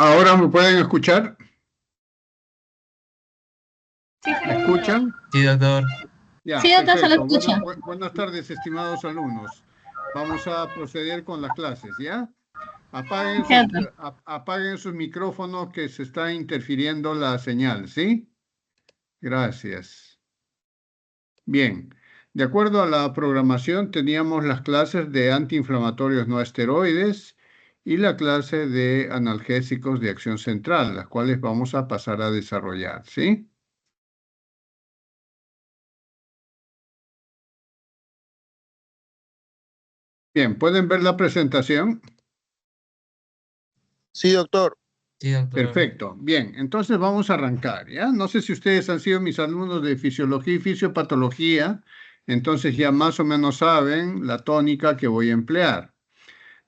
¿Ahora me pueden escuchar? Sí, ¿Me escuchan? Sí, doctor. sí, Ya, doctor, se lo perfecto. escucha. Buenas tardes, estimados alumnos. Vamos a proceder con las clases, ¿ya? Apaguen Sí, sus, doctor. apaguen sus micrófonos que se está interfiriendo la señal, ¿sí? Gracias. Bien, de acuerdo a la programación teníamos las clases de antiinflamatorios no esteroides y la clase de analgésicos de acción central, las cuales vamos a pasar a desarrollar, ¿sí? Bien, ¿pueden ver la presentación? Sí, doctor. Sí, doctor. Perfecto. Bien, entonces vamos a arrancar, ¿ya? No sé si ustedes han sido mis alumnos de fisiología y fisiopatología, entonces ya más o menos saben la tónica que voy a emplear.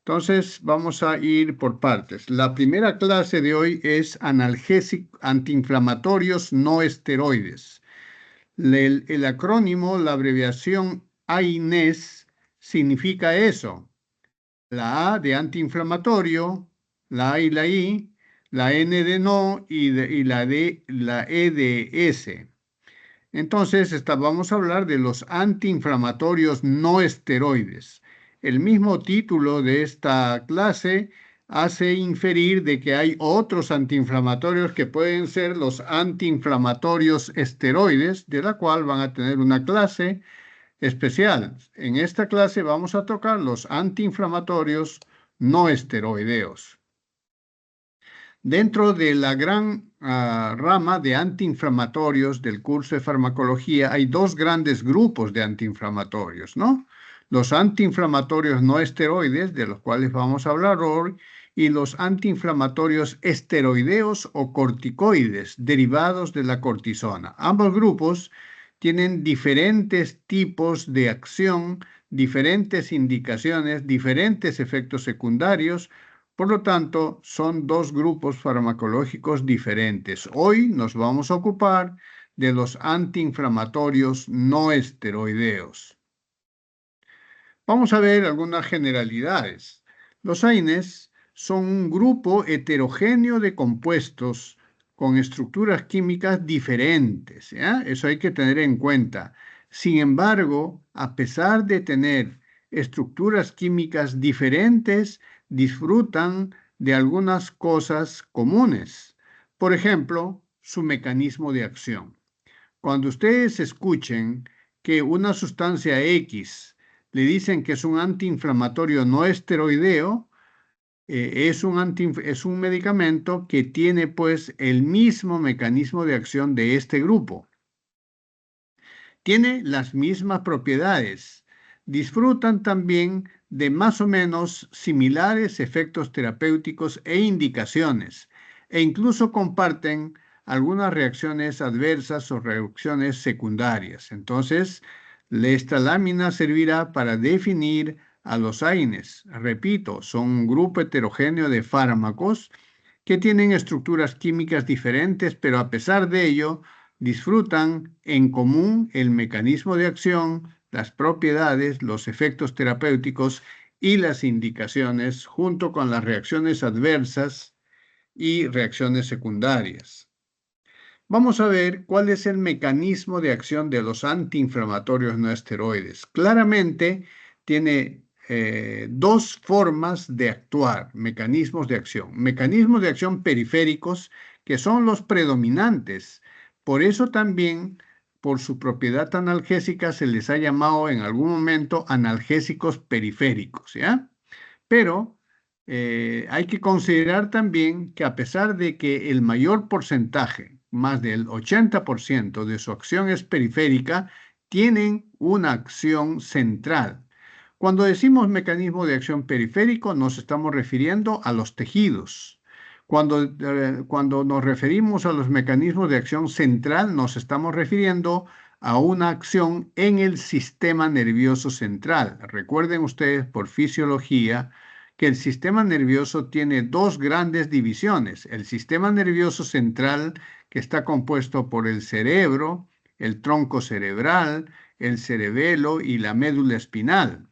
Entonces vamos a ir por partes. La primera clase de hoy es analgésicos antiinflamatorios no esteroides. El acrónimo, la abreviación AINES, significa eso. La A de antiinflamatorio, la A y la I, la N de no y la E de S. Entonces, vamos a hablar de los antiinflamatorios no esteroides. El mismo título de esta clase hace inferir de que hay otros antiinflamatorios que pueden ser los antiinflamatorios esteroides, de la cual van a tener una clase especial. En esta clase vamos a tocar los antiinflamatorios no esteroideos. Dentro de la gran rama de antiinflamatorios del curso de farmacología hay dos grandes grupos de antiinflamatorios, ¿no? Los antiinflamatorios no esteroides, de los cuales vamos a hablar hoy, y los antiinflamatorios esteroideos o corticoides, derivados de la cortisona. Ambos grupos tienen diferentes tipos de acción, diferentes indicaciones, diferentes efectos secundarios. Por lo tanto, son dos grupos farmacológicos diferentes. Hoy nos vamos a ocupar de los antiinflamatorios no esteroideos. Vamos a ver algunas generalidades. Los AINES son un grupo heterogéneo de compuestos con estructuras químicas diferentes, ¿ya? Eso hay que tener en cuenta. Sin embargo, a pesar de tener estructuras químicas diferentes, disfrutan de algunas cosas comunes. Por ejemplo, su mecanismo de acción. Cuando ustedes escuchen que una sustancia X le dicen que es un antiinflamatorio no esteroideo, es un medicamento que tiene pues el mismo mecanismo de acción de este grupo. Tiene las mismas propiedades. Disfrutan también de más o menos similares efectos terapéuticos e indicaciones, e incluso comparten algunas reacciones adversas o reacciones secundarias. Entonces, esta lámina servirá para definir a los AINES. Repito, son un grupo heterogéneo de fármacos que tienen estructuras químicas diferentes, pero a pesar de ello, disfrutan en común el mecanismo de acción, las propiedades, los efectos terapéuticos y las indicaciones, junto con las reacciones adversas y reacciones secundarias. Vamos a ver cuál es el mecanismo de acción de los antiinflamatorios no esteroides. Claramente tiene dos formas de actuar, mecanismos de acción. Mecanismos de acción periféricos, que son los predominantes. Por eso también, por su propiedad analgésica, se les ha llamado en algún momento analgésicos periféricos, ¿ya? Pero hay que considerar también que a pesar de que el mayor porcentaje, más del 80% de su acción es periférica, tienen una acción central. Cuando decimos mecanismo de acción periférico, nos estamos refiriendo a los tejidos. Cuando nos referimos a los mecanismos de acción central, nos estamos refiriendo a una acción en el sistema nervioso central. Recuerden ustedes por fisiología que el sistema nervioso tiene dos grandes divisiones. El sistema nervioso central, que está compuesto por el cerebro, el tronco cerebral, el cerebelo y la médula espinal.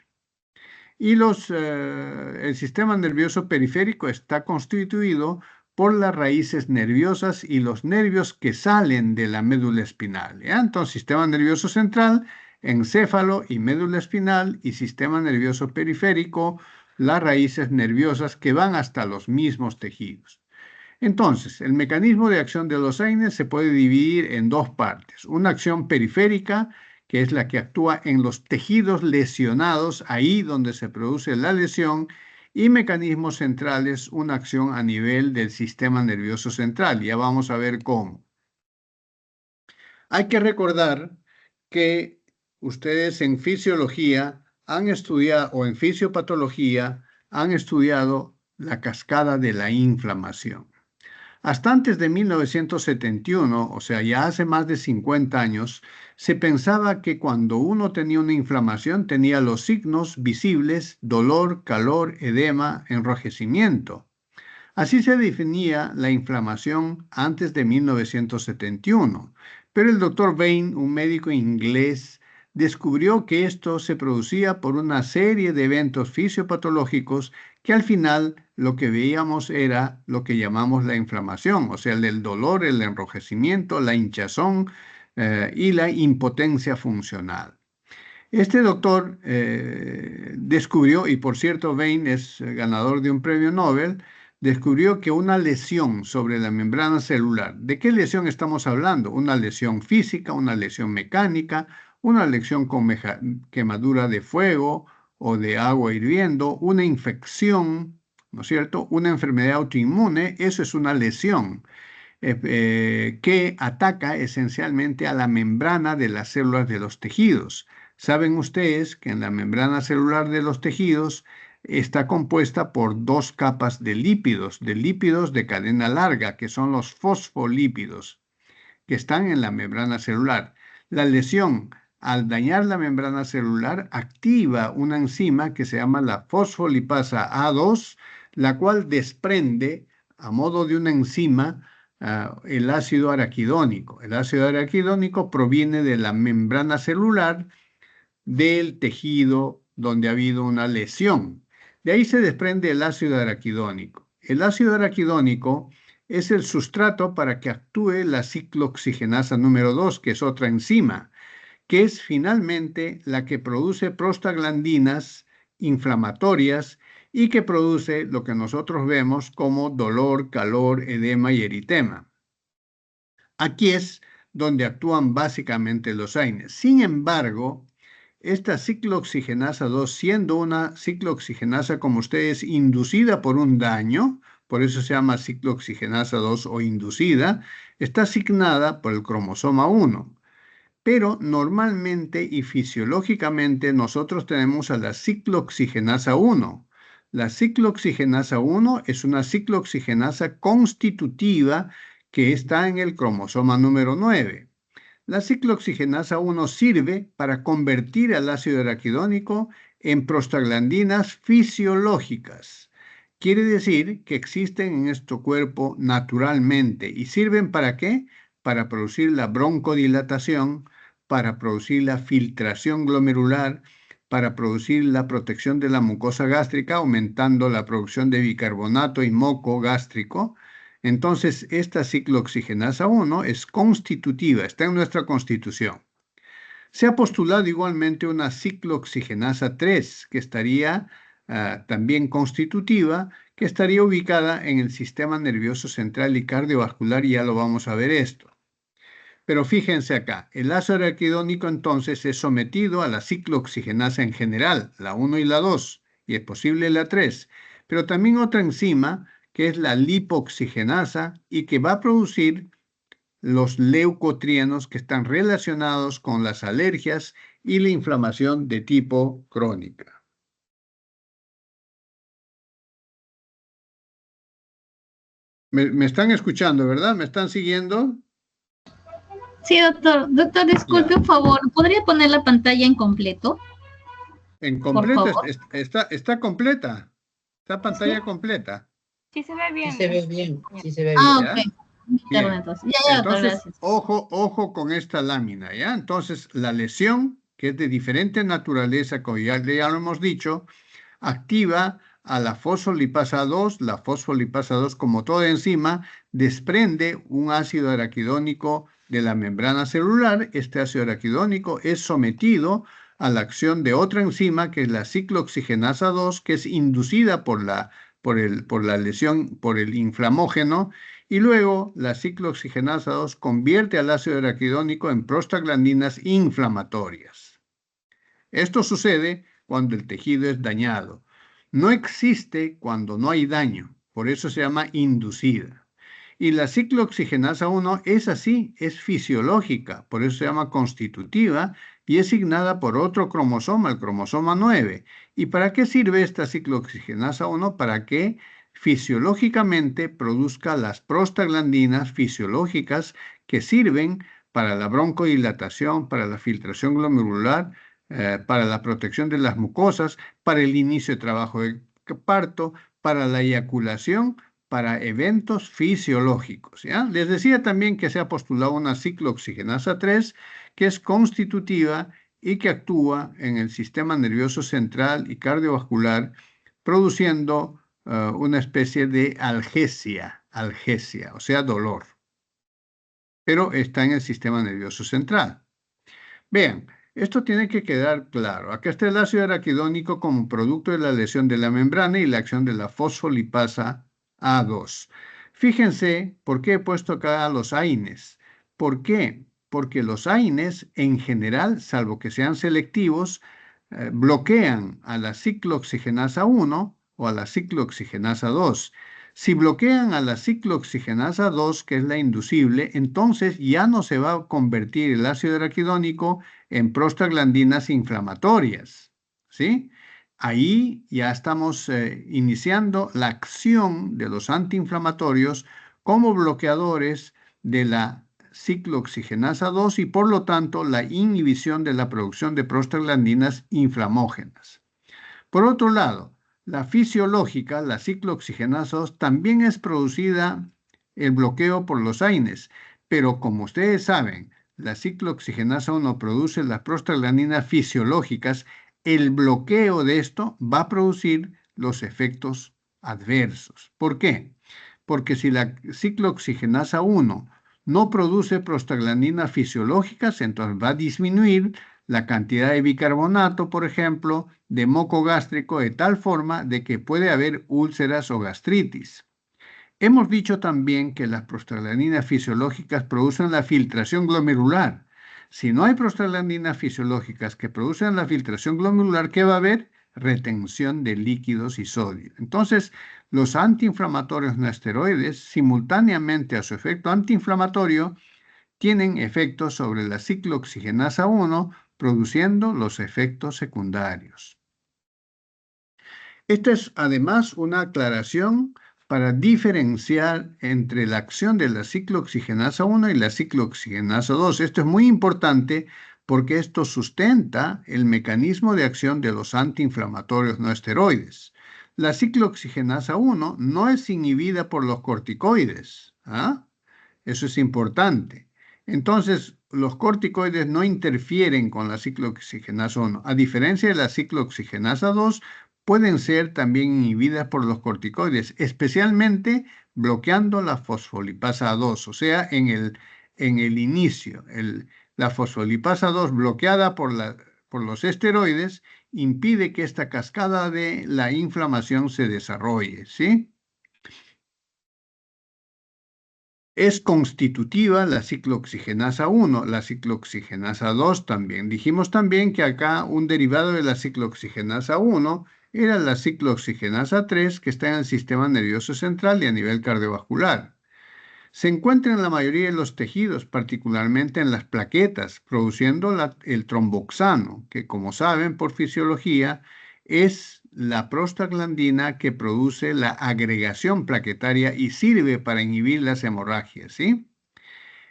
Y el sistema nervioso periférico está constituido por las raíces nerviosas y los nervios que salen de la médula espinal. ¿Ya? Entonces, sistema nervioso central, encéfalo y médula espinal, y sistema nervioso periférico, las raíces nerviosas que van hasta los mismos tejidos. Entonces, el mecanismo de acción de los AINES se puede dividir en dos partes. Una acción periférica, que es la que actúa en los tejidos lesionados, ahí donde se produce la lesión, y mecanismos centrales, una acción a nivel del sistema nervioso central. Ya vamos a ver cómo. Hay que recordar que ustedes en fisiología han estudiado, o en fisiopatología, han estudiado la cascada de la inflamación. Hasta antes de 1971, o sea, ya hace más de 50 años, se pensaba que cuando uno tenía una inflamación tenía los signos visibles: dolor, calor, edema, enrojecimiento. Así se definía la inflamación antes de 1971, pero el doctor Vane, un médico inglés, descubrió que esto se producía por una serie de eventos fisiopatológicos que al final lo que veíamos era lo que llamamos la inflamación, o sea, el dolor, el enrojecimiento, la hinchazón y la impotencia funcional. Este doctor descubrió, y por cierto Vane es ganador de un premio Nobel, descubrió que una lesión sobre la membrana celular, ¿de qué lesión estamos hablando? Una lesión física, una lesión mecánica, una lesión con quemadura de fuego o de agua hirviendo, una infección, ¿no es cierto? Una enfermedad autoinmune, eso es una lesión que ataca esencialmente a la membrana de las células de los tejidos. Saben ustedes que en la membrana celular de los tejidos está compuesta por dos capas de lípidos de cadena larga, que son los fosfolípidos, que están en la membrana celular. La lesión, al dañar la membrana celular, activa una enzima que se llama la fosfolipasa A2, la cual desprende, a modo de una enzima, el ácido araquidónico. El ácido araquidónico proviene de la membrana celular del tejido donde ha habido una lesión. De ahí se desprende el ácido araquidónico. El ácido araquidónico es el sustrato para que actúe la ciclooxigenasa número 2, que es otra enzima, que es finalmente la que produce prostaglandinas inflamatorias y que produce lo que nosotros vemos como dolor, calor, edema y eritema. Aquí es donde actúan básicamente los AINES. Sin embargo, esta ciclooxigenasa 2, siendo una ciclooxigenasa, como ustedes, inducida por un daño, por eso se llama ciclooxigenasa 2 o inducida, está asignada por el cromosoma 1. Pero normalmente y fisiológicamente nosotros tenemos a la ciclooxigenasa 1. La ciclooxigenasa 1 es una ciclooxigenasa constitutiva que está en el cromosoma número 9. La ciclooxigenasa 1 sirve para convertir al ácido araquidónico en prostaglandinas fisiológicas. Quiere decir que existen en nuestro cuerpo naturalmente. ¿Y sirven para qué? Para producir la broncodilatación, para producir la filtración glomerular, para producir la protección de la mucosa gástrica, aumentando la producción de bicarbonato y moco gástrico. Entonces, esta ciclooxigenasa 1 es constitutiva, está en nuestra constitución. Se ha postulado igualmente una ciclooxigenasa 3, que estaría también constitutiva, que estaría ubicada en el sistema nervioso central y cardiovascular, y ya lo vamos a ver esto. Pero fíjense acá, el ácido araquidónico entonces es sometido a la ciclooxigenasa en general, la 1 y la 2, y es posible la 3, pero también otra enzima, que es la lipoxigenasa, y que va a producir los leucotrienos que están relacionados con las alergias y la inflamación de tipo crónica. ¿Me están escuchando, verdad? ¿Me están siguiendo? Sí, doctor. Doctor, disculpe, un favor. ¿Podría poner la pantalla en completo? En Por completa, favor. está completa. Está pantalla ¿Sí? completa. Sí se ve bien. Sí se ve bien, sí se ve Ah, bien. ¿Ya? ok. Interno, Bien. entonces. Ya, doctor, Entonces, gracias. ojo con esta lámina, ¿ya? Entonces, la lesión, que es de diferente naturaleza, como ya lo hemos dicho, activa a la fosfolipasa 2. La fosfolipasa 2, como toda enzima, desprende un ácido araquidónico de la membrana celular. Este ácido araquidónico es sometido a la acción de otra enzima, que es la ciclooxigenasa 2, que es inducida por la lesión, por el inflamógeno, y luego la ciclooxigenasa 2 convierte al ácido araquidónico en prostaglandinas inflamatorias. Esto sucede cuando el tejido es dañado. No existe cuando no hay daño, por eso se llama inducida. Y la ciclooxigenasa 1 es así, es fisiológica, por eso se llama constitutiva y es signada por otro cromosoma, el cromosoma 9. ¿Y para qué sirve esta ciclooxigenasa 1? Para que fisiológicamente produzca las prostaglandinas fisiológicas que sirven para la broncodilatación, para la filtración glomerular, para la protección de las mucosas, para el inicio de trabajo de parto, para la eyaculación, para eventos fisiológicos. ¿Ya? Les decía también que se ha postulado una ciclooxigenasa 3, que es constitutiva y que actúa en el sistema nervioso central y cardiovascular, produciendo una especie de analgesia, o sea, dolor. Pero está en el sistema nervioso central. Vean, esto tiene que quedar claro. Acá está el ácido araquidónico como producto de la lesión de la membrana y la acción de la fosfolipasa A2. Fíjense por qué he puesto acá los AINES. ¿Por qué? Porque los AINES en general, salvo que sean selectivos, bloquean a la ciclooxigenasa 1 o a la ciclooxigenasa 2. Si bloquean a la ciclooxigenasa 2, que es la inducible, entonces ya no se va a convertir el ácido araquidónico en prostaglandinas inflamatorias, ¿sí? Ahí ya estamos iniciando la acción de los antiinflamatorios como bloqueadores de la ciclooxigenasa 2 y por lo tanto la inhibición de la producción de prostaglandinas inflamógenas. Por otro lado, la fisiológica, la ciclooxigenasa 2, también es producida el bloqueo por los AINES, pero como ustedes saben, la ciclooxigenasa 1 produce las prostaglandinas fisiológicas. El bloqueo de esto va a producir los efectos adversos. ¿Por qué? Porque si la ciclooxigenasa 1 no produce prostaglandinas fisiológicas, entonces va a disminuir la cantidad de bicarbonato, por ejemplo, de moco gástrico, de tal forma de que puede haber úlceras o gastritis. Hemos dicho también que las prostaglandinas fisiológicas producen la filtración glomerular. Si no hay prostaglandinas fisiológicas que producen la filtración glomerular, ¿qué va a haber? Retención de líquidos y sodio. Entonces, los antiinflamatorios no esteroides, simultáneamente a su efecto antiinflamatorio, tienen efectos sobre la ciclooxigenasa 1, produciendo los efectos secundarios. Esta es además una aclaración para diferenciar entre la acción de la ciclooxigenasa 1 y la ciclooxigenasa 2. Esto es muy importante porque esto sustenta el mecanismo de acción de los antiinflamatorios no esteroides. La ciclooxigenasa 1 no es inhibida por los corticoides. Eso es importante. Entonces, los corticoides no interfieren con la ciclooxigenasa 1. A diferencia de la ciclooxigenasa 2, pueden ser también inhibidas por los corticoides, especialmente bloqueando la fosfolipasa 2, o sea, en el inicio. La fosfolipasa 2 bloqueada por los esteroides impide que esta cascada de la inflamación se desarrolle, ¿sí? Es constitutiva la ciclooxigenasa 1, la ciclooxigenasa 2 también. Dijimos también que acá un derivado de la ciclooxigenasa 1 era la ciclooxigenasa 3, que está en el sistema nervioso central y a nivel cardiovascular. Se encuentra en la mayoría de los tejidos, particularmente en las plaquetas, produciendo el tromboxano, que como saben por fisiología es la prostaglandina que produce la agregación plaquetaria y sirve para inhibir las hemorragias, ¿sí?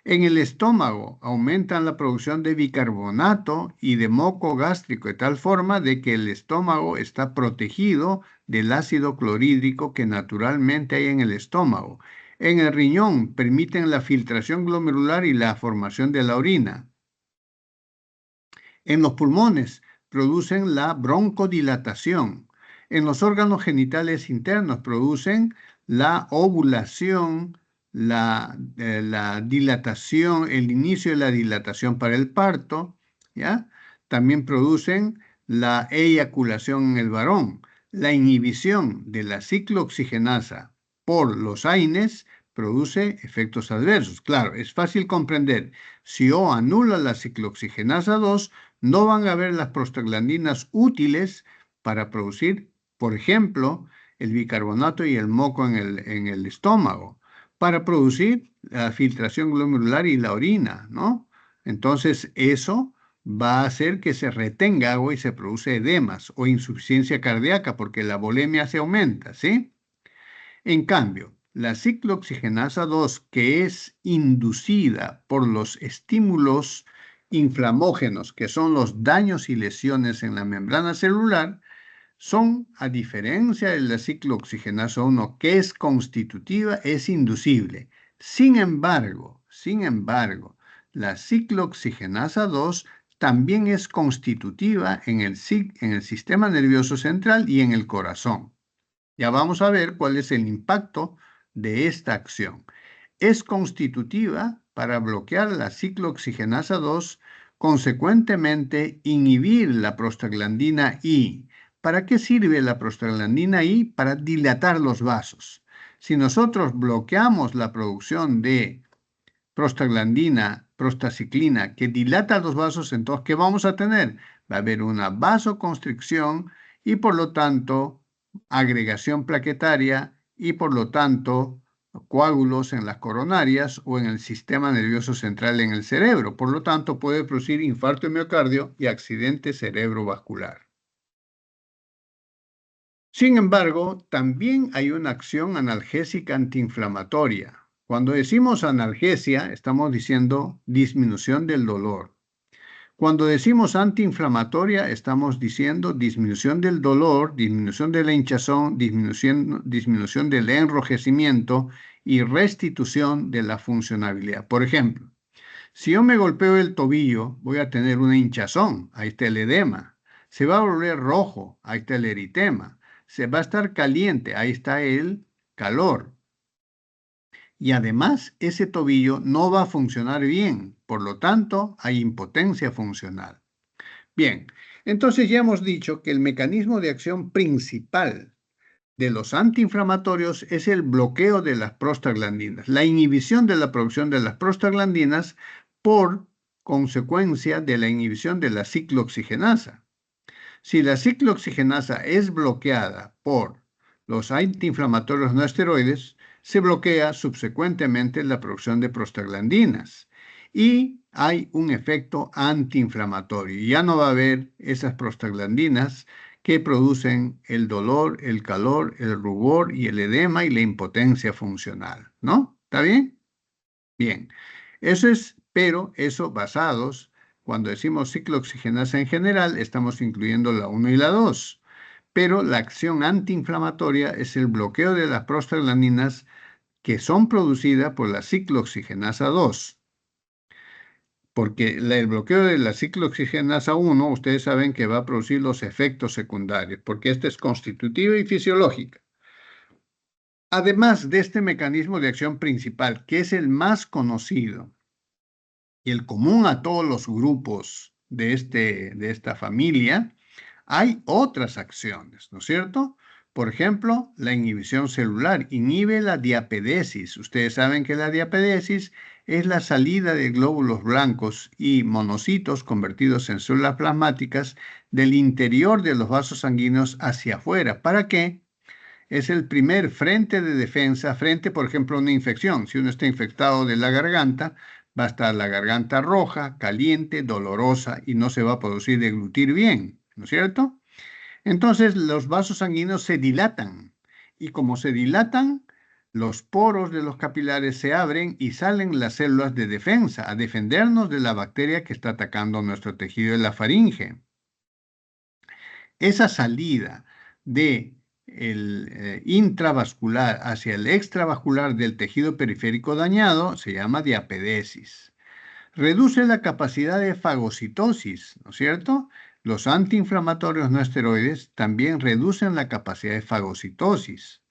En el estómago aumentan la producción de bicarbonato y de moco gástrico de tal forma de que el estómago está protegido del ácido clorhídrico que naturalmente hay en el estómago. En el riñón permiten la filtración glomerular y la formación de la orina. En los pulmones producen la broncodilatación. En los órganos genitales internos producen la ovulación, la dilatación, el inicio de la dilatación para el parto, ¿ya? También producen la eyaculación en el varón. La inhibición de la ciclooxigenasa por los AINES produce efectos adversos. Claro, es fácil comprender. Si O anula la ciclooxigenasa 2, no van a haber las prostaglandinas útiles para producir, por ejemplo, el bicarbonato y el moco en el estómago, para producir la filtración glomerular y la orina, ¿no? Entonces, eso va a hacer que se retenga agua y se produce edemas o insuficiencia cardíaca porque la volemia se aumenta, ¿sí? En cambio, la ciclooxigenasa 2, que es inducida por los estímulos inflamógenos, que son los daños y lesiones en la membrana celular, son, a diferencia de la ciclooxigenasa 1, que es constitutiva, es inducible. Sin embargo, la ciclooxigenasa 2 también es constitutiva en el sistema nervioso central y en el corazón. Ya vamos a ver cuál es el impacto de esta acción. Es constitutiva para bloquear la ciclooxigenasa 2, consecuentemente inhibir la prostaglandina I. ¿Para qué sirve la prostaglandina I? Para dilatar los vasos. Si nosotros bloqueamos la producción de prostaglandina, prostaciclina, que dilata los vasos, entonces, ¿qué vamos a tener? Va a haber una vasoconstricción y, por lo tanto, agregación plaquetaria y, por lo tanto, coágulos en las coronarias o en el sistema nervioso central en el cerebro. Por lo tanto, puede producir infarto de miocardio y accidente cerebrovascular. Sin embargo, también hay una acción analgésica antiinflamatoria. Cuando decimos analgesia, estamos diciendo disminución del dolor. Cuando decimos antiinflamatoria, estamos diciendo disminución del dolor, disminución de la hinchazón, disminución del enrojecimiento y restitución de la funcionalidad. Por ejemplo, si yo me golpeo el tobillo, voy a tener una hinchazón, ahí está el edema. Se va a volver rojo, ahí está el eritema. Se va a estar caliente, ahí está el calor. Y además, ese tobillo no va a funcionar bien, por lo tanto, hay impotencia funcional. Bien, entonces ya hemos dicho que el mecanismo de acción principal de los antiinflamatorios es el bloqueo de las prostaglandinas, la inhibición de la producción de las prostaglandinas por consecuencia de la inhibición de la ciclooxigenasa. Si la ciclooxigenasa es bloqueada por los antiinflamatorios no esteroides, se bloquea subsecuentemente la producción de prostaglandinas y hay un efecto antiinflamatorio. Ya no va a haber esas prostaglandinas que producen el dolor, el calor, el rubor y el edema y la impotencia funcional, ¿no? ¿Está bien? Bien. Pero eso basados, cuando decimos ciclooxigenasa en general, estamos incluyendo la 1 y la 2. Pero la acción antiinflamatoria es el bloqueo de las prostaglandinas que son producidas por la ciclooxigenasa 2. Porque el bloqueo de la ciclooxigenasa 1, ustedes saben que va a producir los efectos secundarios, porque esta es constitutiva y fisiológica. Además de este mecanismo de acción principal, que es el más conocido y el común a todos los grupos de esta familia, hay otras acciones, ¿no es cierto? Por ejemplo, la inhibición celular inhibe la diapedesis. Ustedes saben que la diapedesis es la salida de glóbulos blancos y monocitos convertidos en células plasmáticas del interior de los vasos sanguíneos hacia afuera. ¿Para qué? Es el primer frente de defensa frente, por ejemplo, a una infección. Si uno está infectado de la garganta, va a estar la garganta roja, caliente, dolorosa y no se va a producir deglutir bien, ¿no es cierto? Entonces los vasos sanguíneos se dilatan y como se dilatan, los poros de los capilares se abren y salen las células de defensa a defendernos de la bacteria que está atacando nuestro tejido de la faringe. Esa salida de el intravascular hacia el extravascular del tejido periférico dañado se llama diapedesis. Reduce la capacidad de fagocitosis, ¿no es cierto? Los antiinflamatorios no esteroides también reducen la capacidad de fagocitosis.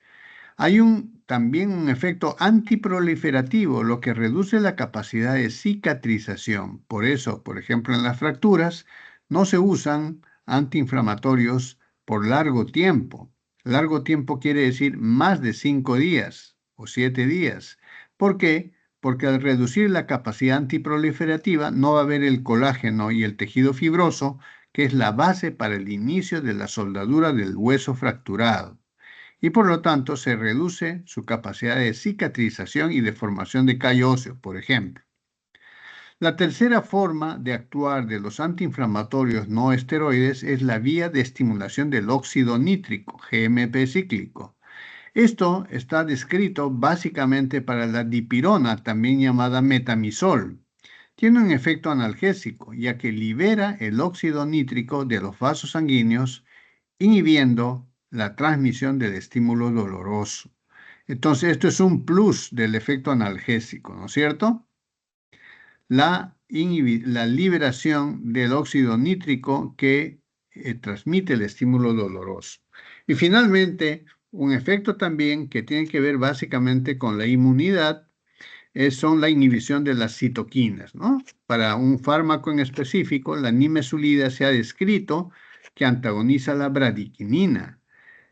Hay también un efecto antiproliferativo, lo que reduce la capacidad de cicatrización. Por eso, por ejemplo, en las fracturas no se usan antiinflamatorios por largo tiempo. Largo tiempo quiere decir más de 5 días o 7 días. ¿Por qué? Porque al reducir la capacidad antiproliferativa no va a haber el colágeno y el tejido fibroso, que es la base para el inicio de la soldadura del hueso fracturado y por lo tanto se reduce su capacidad de cicatrización y de formación de callo óseo, por ejemplo. La tercera forma de actuar de los antiinflamatorios no esteroides es la vía de estimulación del óxido nítrico, GMP cíclico. Esto está descrito básicamente para la dipirona, también llamada metamizol. Tiene un efecto analgésico, ya que libera el óxido nítrico de los vasos sanguíneos, inhibiendo la transmisión del estímulo doloroso. Entonces, esto es un plus del efecto analgésico, ¿no es cierto? La liberación del óxido nítrico que transmite el estímulo doloroso. Y finalmente, un efecto también que tiene que ver básicamente con la inmunidad son la inhibición de las citoquinas, ¿no? Para un fármaco en específico, la nimesulida se ha descrito que antagoniza la bradiquinina.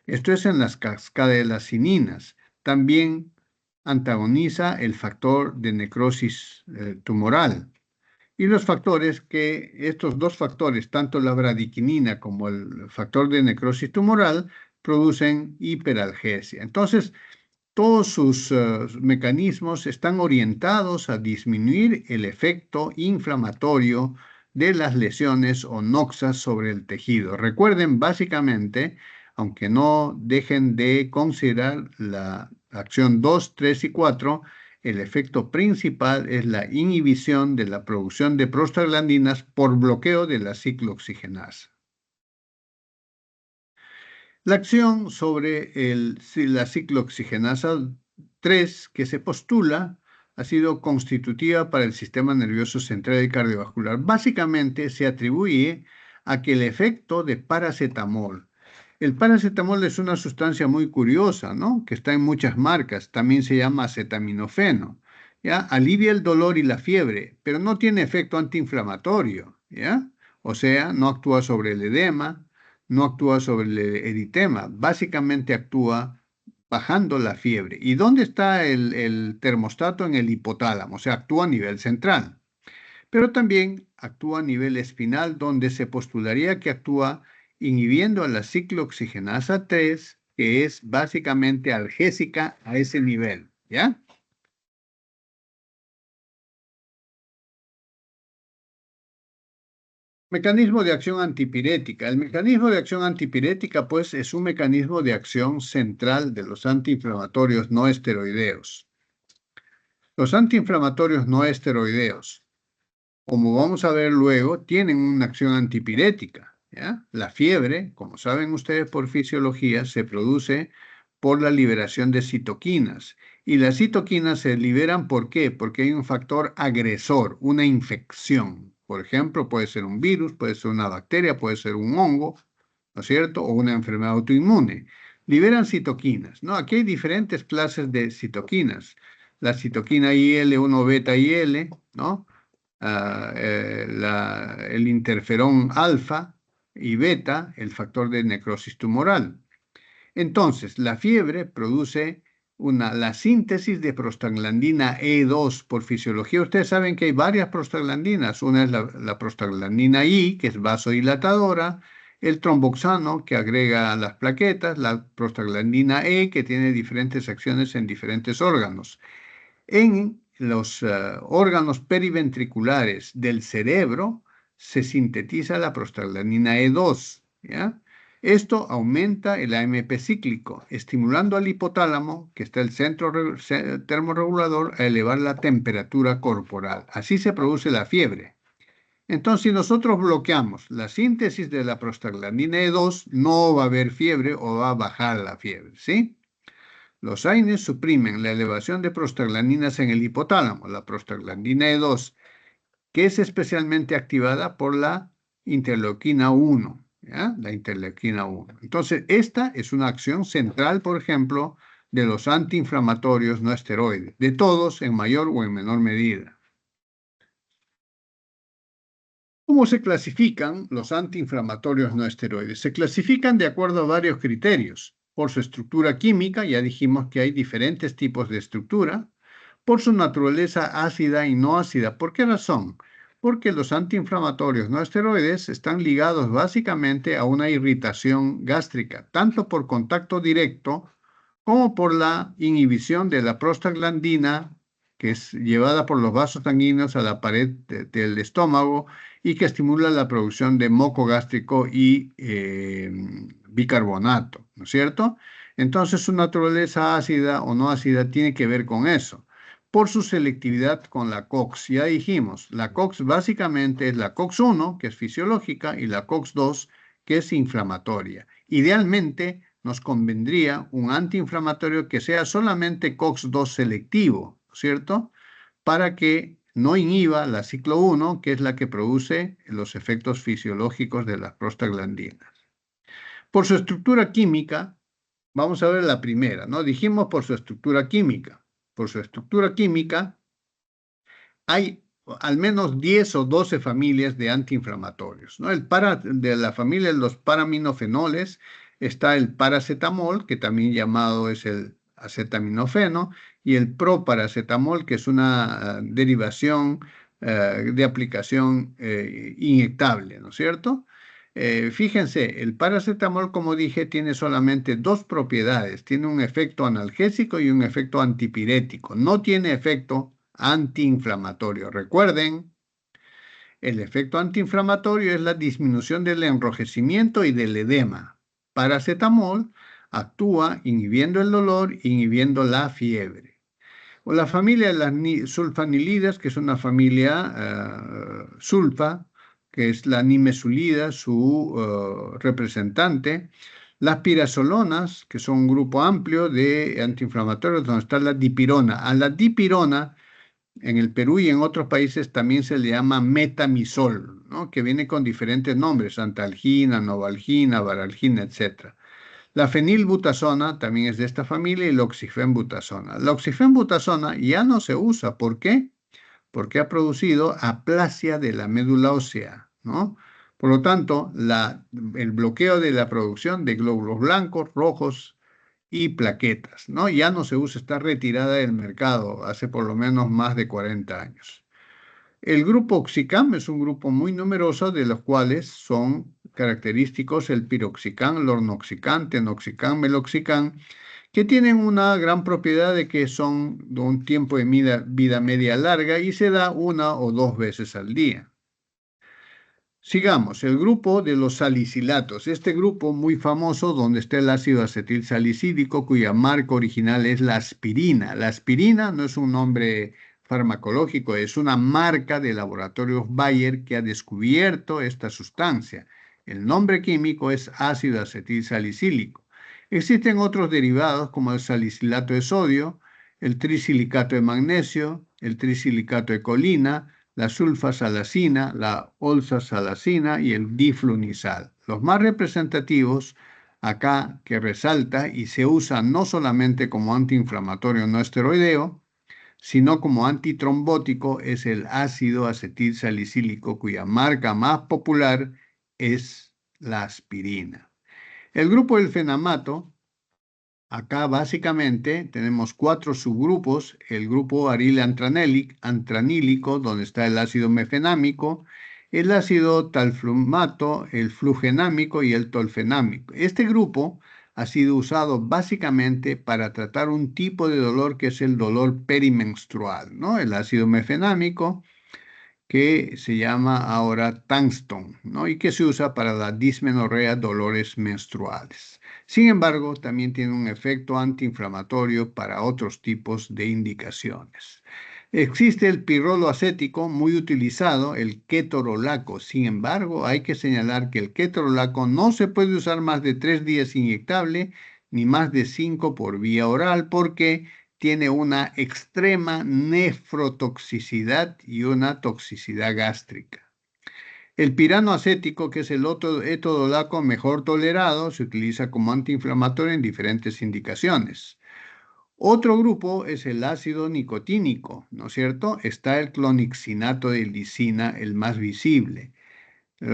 Esto es en las cascadas de las cininas. También antagoniza el factor de necrosis tumoral. Y los factores estos dos factores, tanto la bradiquinina como el factor de necrosis tumoral, producen hiperalgesia. Entonces, todos sus mecanismos están orientados a disminuir el efecto inflamatorio de las lesiones o noxas sobre el tejido. Recuerden, básicamente, aunque no dejen de considerar la acción 2, 3 y 4, el efecto principal es la inhibición de la producción de prostaglandinas por bloqueo de la ciclooxigenasa. La acción sobre la ciclooxigenasa 3 que se postula ha sido constitutiva para el sistema nervioso central y cardiovascular. Básicamente se atribuye a que el efecto de paracetamol. El paracetamol es una sustancia muy curiosa, ¿no? Que está en muchas marcas. También se llama acetaminofeno. ¿Ya? Alivia el dolor y la fiebre, pero no tiene efecto antiinflamatorio, ¿ya? O sea, no actúa sobre el edema, no actúa sobre el eritema, básicamente actúa bajando la fiebre. ¿Y dónde está el termostato? En el hipotálamo, o sea, actúa a nivel central. Pero también actúa a nivel espinal, donde se postularía que actúa inhibiendo a la ciclooxigenasa 3, que es básicamente analgésica a ese nivel, ¿ya? Mecanismo de acción antipirética. El mecanismo de acción antipirética, pues, es un mecanismo de acción central de los antiinflamatorios no esteroideos. Los antiinflamatorios no esteroideos, como vamos a ver luego, tienen una acción antipirética, ¿ya? La fiebre, como saben ustedes por fisiología, se produce por la liberación de citoquinas. Y las citoquinas se liberan, ¿por qué? Porque hay un factor agresor, una infección. Por ejemplo, puede ser un virus, puede ser una bacteria, puede ser un hongo, ¿no es cierto? O una enfermedad autoinmune. Liberan citoquinas, ¿no? Aquí hay diferentes clases de citoquinas. La citoquina IL-1 beta IL, ¿no? El interferón alfa y beta, el factor de necrosis tumoral. Entonces, la fiebre produce la síntesis de prostaglandina E2 por fisiología. Ustedes saben que hay varias prostaglandinas. Una es la prostaglandina I, que es vasodilatadora, el tromboxano, que agrega las plaquetas, la prostaglandina E, que tiene diferentes acciones en diferentes órganos. En los órganos periventriculares del cerebro se sintetiza la prostaglandina E2, ¿ya? Esto aumenta el AMP cíclico, estimulando al hipotálamo, que está el centro termorregulador, a elevar la temperatura corporal. Así se produce la fiebre. Entonces, si nosotros bloqueamos la síntesis de la prostaglandina E2, no va a haber fiebre o va a bajar la fiebre, ¿sí? Los AINES suprimen la elevación de prostaglandinas en el hipotálamo, la prostaglandina E2, que es especialmente activada por la interleuquina 1, ¿ya? La interleuquina 1. Entonces, esta es una acción central, por ejemplo, de los antiinflamatorios no esteroides, de todos en mayor o en menor medida. ¿Cómo se clasifican los antiinflamatorios no esteroides? Se clasifican de acuerdo a varios criterios. Por su estructura química, ya dijimos que hay diferentes tipos de estructura. Por su naturaleza ácida y no ácida. ¿Por qué razón? Porque los antiinflamatorios no esteroides están ligados básicamente a una irritación gástrica, tanto por contacto directo como por la inhibición de la prostaglandina, que es llevada por los vasos sanguíneos a la pared del estómago y que estimula la producción de moco gástrico y bicarbonato, ¿no es cierto? Entonces, su naturaleza ácida o no ácida tiene que ver con eso. Por su selectividad con la COX, ya dijimos, la COX básicamente es la COX-1, que es fisiológica, y la COX-2, que es inflamatoria. Idealmente, nos convendría un antiinflamatorio que sea solamente COX-2 selectivo, ¿cierto? Para que no inhiba la ciclo 1, que es la que produce los efectos fisiológicos de las prostaglandinas. Por su estructura química, vamos a ver la primera, ¿no? Dijimos por su estructura química. Por su estructura química, hay al menos 10 o 12 familias de antiinflamatorios, ¿no? De la familia de los paraminofenoles está el paracetamol, que también llamado es el acetaminofeno, y el proparacetamol, que es una derivación de aplicación inyectable, ¿no es cierto? Fíjense, el paracetamol, como dije, tiene solamente dos propiedades. Tiene un efecto analgésico y un efecto antipirético. No tiene efecto antiinflamatorio. Recuerden, el efecto antiinflamatorio es la disminución del enrojecimiento y del edema. Paracetamol actúa inhibiendo el dolor, inhibiendo la fiebre. O la familia de las sulfanilidas, que es una familia sulfa, que es la nimesulida, su representante. Las pirazolonas, que son un grupo amplio de antiinflamatorios, donde está la dipirona. A la dipirona, en el Perú y en otros países también se le llama metamisol, ¿no? Que viene con diferentes nombres, antalgina, novalgina, varalgina, etc. La fenilbutasona también es de esta familia y la oxifenbutasona. La oxifenbutasona ya no se usa. ¿Por qué? Porque ha producido aplasia de la médula ósea, ¿no? Por lo tanto, el bloqueo de la producción de glóbulos blancos, rojos y plaquetas, ¿no? Ya no se usa, está retirada del mercado hace por lo menos más de 40 años. El grupo Oxicam es un grupo muy numeroso, de los cuales son característicos el piroxicam, lornoxicam, tenoxicam, meloxicam, que tienen una gran propiedad de que son de un tiempo de vida media larga y se da una o dos veces al día. Sigamos, el grupo de los salicilatos. Este grupo muy famoso donde está el ácido acetil salicílico, cuya marca original es la aspirina. La aspirina no es un nombre farmacológico, es una marca de laboratorios Bayer que ha descubierto esta sustancia. El nombre químico es ácido acetil salicílico. Existen otros derivados como el salicilato de sodio, el trisilicato de magnesio, el trisilicato de colina, la sulfasalacina, la olsasalacina y el diflunisal. Los más representativos acá que resalta y se usa no solamente como antiinflamatorio no esteroideo, sino como antitrombótico es el ácido acetil salicílico, cuya marca más popular es la aspirina. El grupo del fenamato, acá básicamente tenemos 4 subgrupos: el grupo arylantranílico, donde está el ácido mefenámico, el ácido talflumato, el flugenámico y el tolfenámico. Este grupo ha sido usado básicamente para tratar un tipo de dolor que es el dolor perimenstrual, ¿no? El ácido mefenámico, que se llama ahora Tungstone, ¿no? Y que se usa para la dismenorrea, dolores menstruales. Sin embargo, también tiene un efecto antiinflamatorio para otros tipos de indicaciones. Existe el pirrolo acético muy utilizado, el ketorolaco. Sin embargo, hay que señalar que el ketorolaco no se puede usar más de 3 días inyectable ni más de 5 por vía oral, porque tiene una extrema nefrotoxicidad y una toxicidad gástrica. El pirano acético, que es el otro etodolaco mejor tolerado, se utiliza como antiinflamatorio en diferentes indicaciones. Otro grupo es el ácido nicotínico, ¿no es cierto? Está el clonixinato de lisina, el más visible.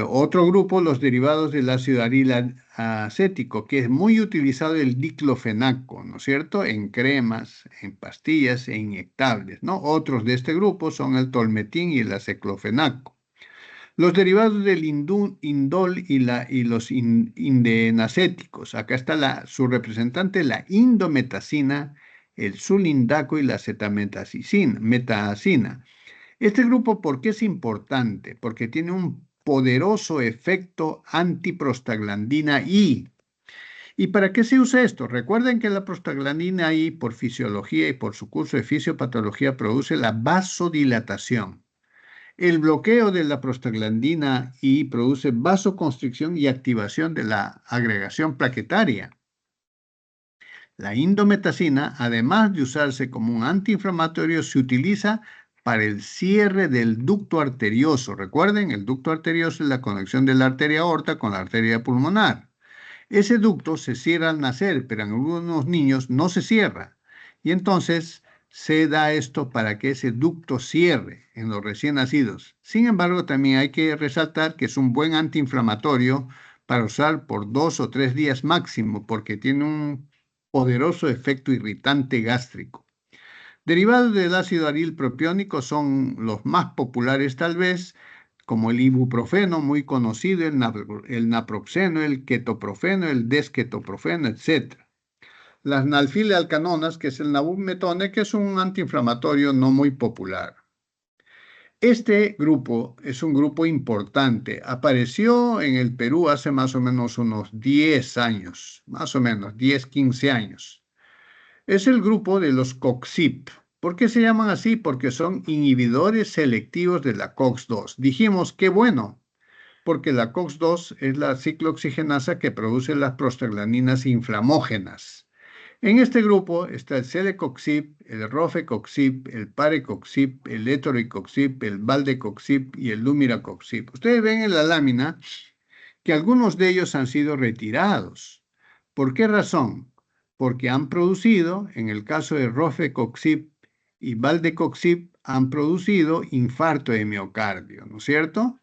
Otro grupo, los derivados del ácido aril acético, que es muy utilizado el diclofenaco, ¿no es cierto? En cremas, en pastillas e inyectables, ¿no? Otros de este grupo son el tolmetín y el aceclofenaco. Los derivados del indol y los indenacéticos. Acá está su representante, la indometacina, el sulindaco y la metacina. Este grupo, ¿por qué es importante? Porque tiene un poderoso efecto antiprostaglandina I. ¿Y para qué se usa esto? Recuerden que la prostaglandina I, por fisiología y por su curso de fisiopatología, produce la vasodilatación. El bloqueo de la prostaglandina I produce vasoconstricción y activación de la agregación plaquetaria. La indometacina, además de usarse como un antiinflamatorio, se utiliza para el cierre del ducto arterioso. Recuerden, el ducto arterioso es la conexión de la arteria aorta con la arteria pulmonar. Ese ducto se cierra al nacer, pero en algunos niños no se cierra. Y entonces se da esto para que ese ducto cierre en los recién nacidos. Sin embargo, también hay que resaltar que es un buen antiinflamatorio para usar por 2 o 3 días máximo, porque tiene un poderoso efecto irritante gástrico. Derivados del ácido aril propiónico son los más populares tal vez, como el ibuprofeno, muy conocido, el naproxeno, el ketoprofeno, el desketoprofeno, etc. Las nalfilalcanonas, que es el nabumetone, que es un antiinflamatorio no muy popular. Este grupo es un grupo importante. Apareció en el Perú hace más o menos unos 10 años, más o menos 10, 15 años. Es el grupo de los COXIP. ¿Por qué se llaman así? Porque son inhibidores selectivos de la COX-2. Dijimos, qué bueno, porque la COX-2 es la ciclooxigenasa que produce las prostaglandinas inflamógenas. En este grupo está el celecoxib, el rofecoxib, el parecoxib, el etoricoxib, el valdecoxib y el lumiracoxib. Ustedes ven en la lámina que algunos de ellos han sido retirados. ¿Por qué razón? Porque han producido, en el caso de rofecoxib y valdecoxib, han producido infarto de miocardio, ¿no es cierto?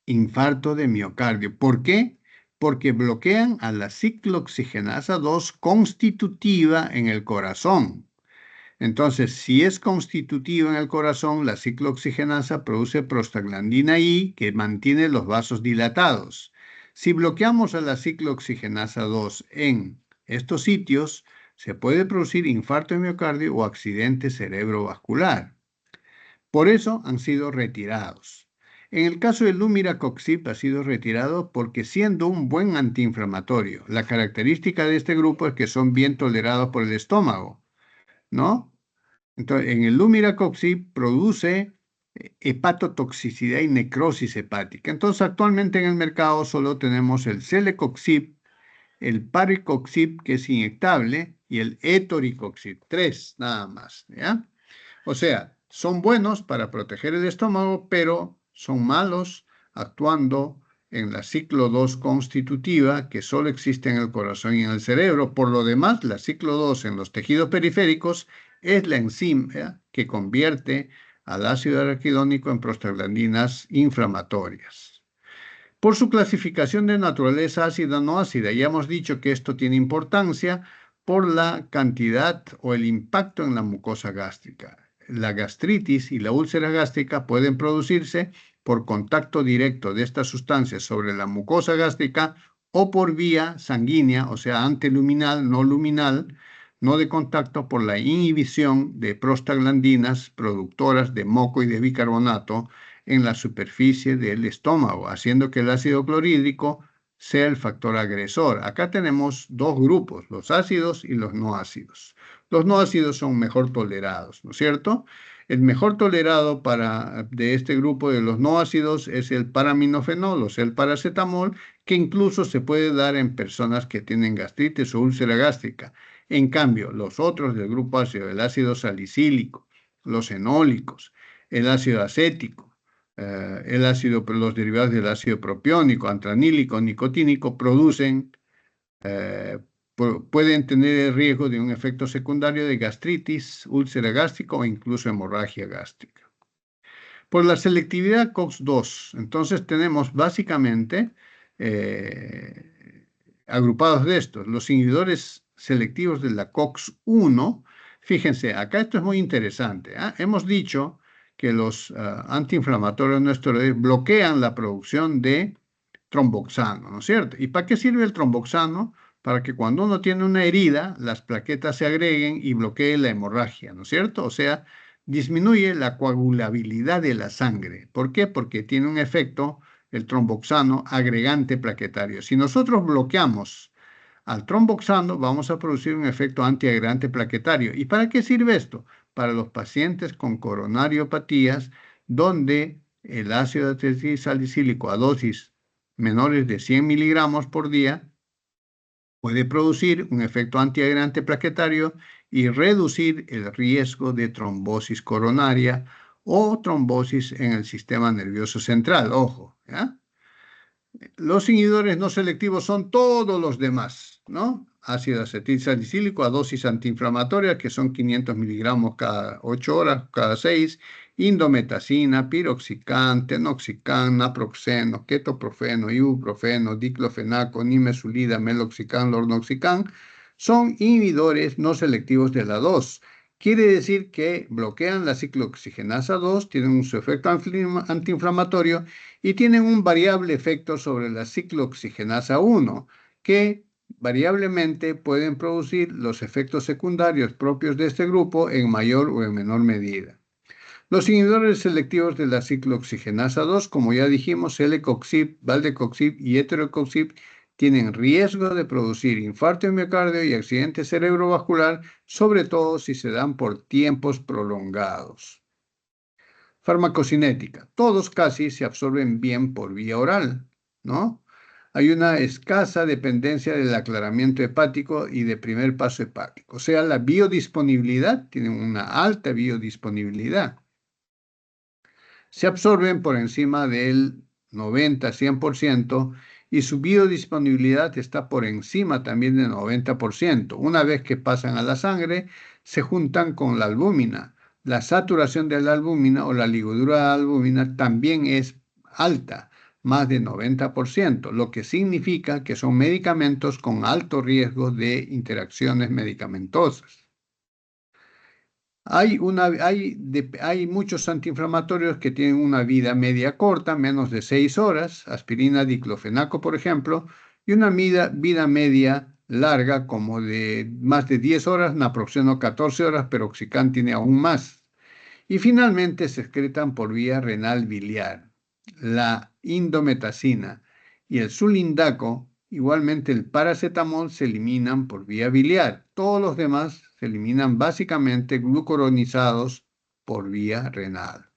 Infarto de miocardio. ¿Por qué? Porque bloquean a la ciclooxigenasa 2 constitutiva en el corazón. Entonces, si es constitutiva en el corazón, la ciclooxigenasa produce prostaglandina I que mantiene los vasos dilatados. Si bloqueamos a la ciclooxigenasa 2 en estos sitios, se puede producir infarto de miocardio o accidente cerebrovascular. Por eso han sido retirados. En el caso del lumiracoxib ha sido retirado porque siendo un buen antiinflamatorio, la característica de este grupo es que son bien tolerados por el estómago, ¿no? Entonces, en el lumiracoxib produce hepatotoxicidad y necrosis hepática. Entonces, actualmente en el mercado solo tenemos el celecoxib, el parecoxib, que es inyectable, y el etoricoxib, 3 nada más, ¿ya? O sea, son buenos para proteger el estómago, pero son malos actuando en la ciclo 2 constitutiva, que solo existe en el corazón y en el cerebro. Por lo demás, la ciclo 2 en los tejidos periféricos es la enzima que convierte al ácido araquidónico en prostaglandinas inflamatorias. Por su clasificación de naturaleza ácida o no ácida, ya hemos dicho que esto tiene importancia por la cantidad o el impacto en la mucosa gástrica. La gastritis y la úlcera gástrica pueden producirse por contacto directo de estas sustancias sobre la mucosa gástrica o por vía sanguínea, o sea, anteluminal, no de contacto por la inhibición de prostaglandinas productoras de moco y de bicarbonato en la superficie del estómago, haciendo que el ácido clorhídrico sea el factor agresor. Acá tenemos dos grupos, los ácidos y los no ácidos. Los no ácidos son mejor tolerados, ¿no es cierto? El mejor tolerado de este grupo de los no ácidos es el paraminofenol, o sea, el paracetamol, que incluso se puede dar en personas que tienen gastritis o úlcera gástrica. En cambio, los otros del grupo ácido, el ácido salicílico, los enólicos, el ácido acético, los derivados del ácido propiónico, antranílico, nicotínico, pueden tener el riesgo de un efecto secundario de gastritis, úlcera gástrica o incluso hemorragia gástrica. Por la selectividad COX-2, entonces tenemos básicamente agrupados de estos, los inhibidores selectivos de la COX-1. Fíjense, acá esto es muy interesante. Hemos dicho que los antiinflamatorios no esteroides bloquean la producción de tromboxano, ¿no es cierto? ¿Y para qué sirve el tromboxano? Para que cuando uno tiene una herida, las plaquetas se agreguen y bloqueen la hemorragia, ¿no es cierto? O sea, disminuye la coagulabilidad de la sangre. ¿Por qué? Porque tiene un efecto, el tromboxano, agregante plaquetario. Si nosotros bloqueamos al tromboxano, vamos a producir un efecto antiagregante plaquetario. ¿Y para qué sirve esto? Para los pacientes con coronariopatías, donde el ácido salicílico a dosis menores de 100 miligramos por día puede producir un efecto antiagregante plaquetario y reducir el riesgo de trombosis coronaria o trombosis en el sistema nervioso central. Ojo, ¿ya? Los inhibidores no selectivos son todos los demás, ¿no? Ácido acetilsalicílico a dosis antiinflamatoria, que son 500 miligramos cada 8 horas, cada 6, indometacina, piroxicam, tenoxicam, naproxeno, ketoprofeno, ibuprofeno, diclofenaco, nimesulida, meloxicam, lornoxicam, son inhibidores no selectivos de la 2. Quiere decir que bloquean la ciclooxigenasa 2, tienen su efecto antiinflamatorio y tienen un variable efecto sobre la ciclooxigenasa 1, que variablemente pueden producir los efectos secundarios propios de este grupo en mayor o en menor medida. Los inhibidores selectivos de la ciclooxigenasa 2, como ya dijimos, celecoxib, valdecoxib y heterocoxib, tienen riesgo de producir infarto de miocardio y accidente cerebrovascular, sobre todo si se dan por tiempos prolongados. Farmacocinética. Todos casi se absorben bien por vía oral, ¿no? Hay una escasa dependencia del aclaramiento hepático y de primer paso hepático. O sea, la biodisponibilidad, tienen una alta biodisponibilidad. Se absorben por encima del 90-100% y su biodisponibilidad está por encima también del 90%. Una vez que pasan a la sangre, se juntan con la albúmina. La saturación de la albúmina o la ligadura de la albúmina también es alta, más de 90%, lo que significa que son medicamentos con alto riesgo de interacciones medicamentosas. Hay muchos antiinflamatorios que tienen una vida media corta, menos de 6 horas, aspirina, diclofenaco, por ejemplo, y una vida media larga, como de más de 10 horas, naproxeno 14 horas, pero Oxicam tiene aún más. Y finalmente se excretan por vía renal biliar. La indometacina y el sulindaco, igualmente el paracetamol, se eliminan por vía biliar. Todos los demás se eliminan básicamente glucuronizados por vía renal.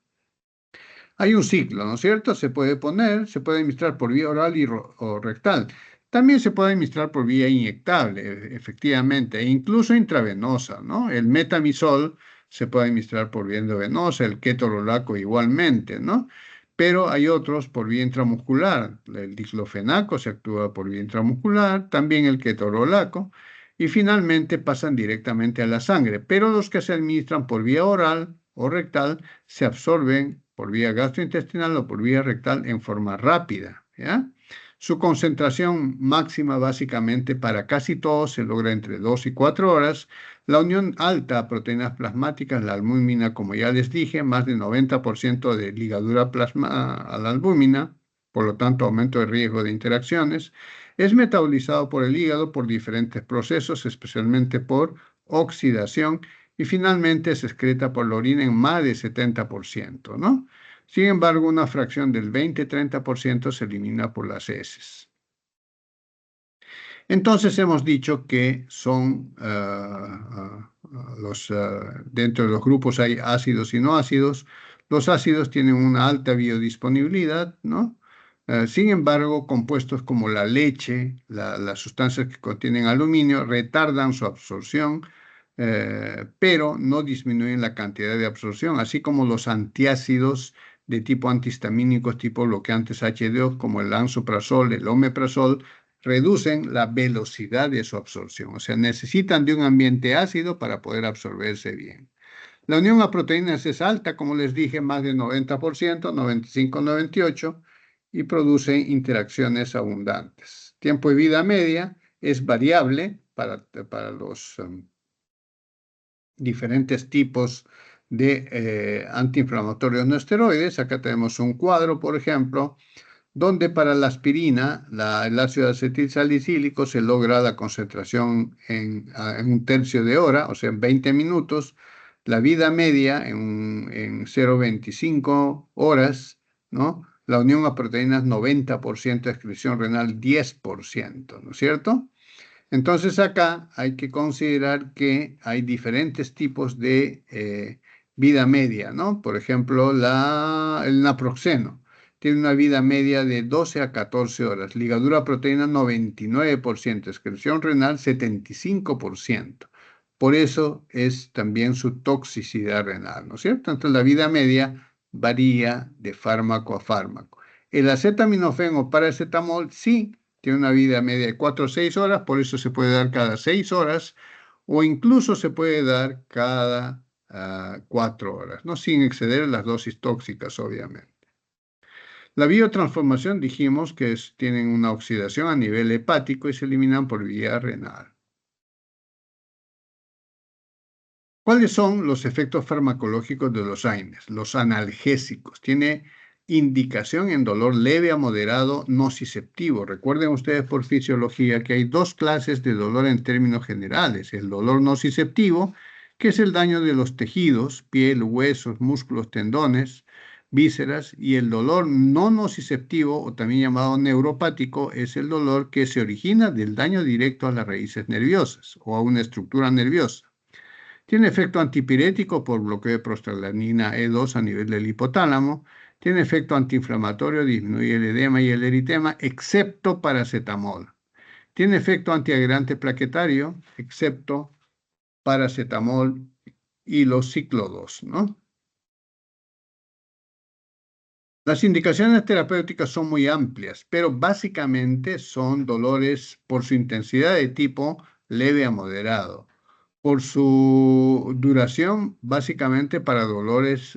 Hay un ciclo, ¿no es cierto? Se puede administrar por vía oral o rectal. También se puede administrar por vía inyectable, efectivamente, e incluso intravenosa, ¿no? El metamizol se puede administrar por vía endovenosa, el ketorolaco igualmente, ¿no? Pero hay otros por vía intramuscular. El diclofenaco se actúa por vía intramuscular, también el ketorolaco, y finalmente pasan directamente a la sangre. Pero los que se administran por vía oral o rectal se absorben por vía gastrointestinal o por vía rectal en forma rápida, ¿ya? Su concentración máxima básicamente para casi todos se logra entre 2 y 4 horas. La unión alta a proteínas plasmáticas, la albúmina, como ya les dije, más del 90% de ligadura plasma a la albúmina, por lo tanto aumento de riesgo de interacciones, es metabolizado por el hígado por diferentes procesos, especialmente por oxidación, y finalmente se excreta por la orina en más de 70%, ¿no? Sin embargo, una fracción del 20-30% se elimina por las heces. Entonces hemos dicho que son dentro de los grupos hay ácidos y no ácidos. Los ácidos tienen una alta biodisponibilidad, ¿no? Sin embargo, compuestos como la leche, las sustancias que contienen aluminio, retardan su absorción, pero no disminuyen la cantidad de absorción, así como los antiácidos de tipo antihistamínicos, tipo bloqueantes H2, como el lansoprazol, el omeprazol, reducen la velocidad de su absorción. O sea, necesitan de un ambiente ácido para poder absorberse bien. La unión a proteínas es alta, como les dije, más del 90%, 95, 98%, y produce interacciones abundantes. Tiempo de vida media es variable para los diferentes tipos de antiinflamatorios no esteroides. Acá tenemos un cuadro, por ejemplo, donde para la aspirina, el ácido acetilsalicílico, se logra la concentración en 1/3 de hora, o sea, en 20 minutos. La vida media en 0,25 horas, ¿no? La unión a proteínas 90%, excreción renal 10%, ¿no es cierto? Entonces acá hay que considerar que hay diferentes tipos de vida media, ¿no? Por ejemplo, el naproxeno tiene una vida media de 12 a 14 horas, ligadura a proteína 99%, excreción renal 75%. Por eso es también su toxicidad renal, ¿no es cierto? Entonces la vida media varía de fármaco a fármaco. El acetaminofén o paracetamol sí tiene una vida media de 4 o 6 horas, por eso se puede dar cada 6 horas o incluso se puede dar cada 4 horas, ¿no? Sin exceder las dosis tóxicas, obviamente. La biotransformación dijimos que tienen una oxidación a nivel hepático y se eliminan por vía renal. ¿Cuáles son los efectos farmacológicos de los AINES? Los analgésicos. Tiene indicación en dolor leve a moderado nociceptivo. Recuerden ustedes por fisiología que hay dos clases de dolor en términos generales. El dolor nociceptivo, que es el daño de los tejidos, piel, huesos, músculos, tendones, vísceras, y el dolor no nociceptivo, o también llamado neuropático, es el dolor que se origina del daño directo a las raíces nerviosas o a una estructura nerviosa. Tiene efecto antipirético por bloqueo de prostaglandina E2 a nivel del hipotálamo. Tiene efecto antiinflamatorio, disminuye el edema y el eritema, excepto paracetamol. Tiene efecto antiagregante plaquetario, excepto paracetamol y los ciclodos, ¿no? Las indicaciones terapéuticas son muy amplias, pero básicamente son dolores por su intensidad de tipo leve a moderado. Por su duración, básicamente para dolores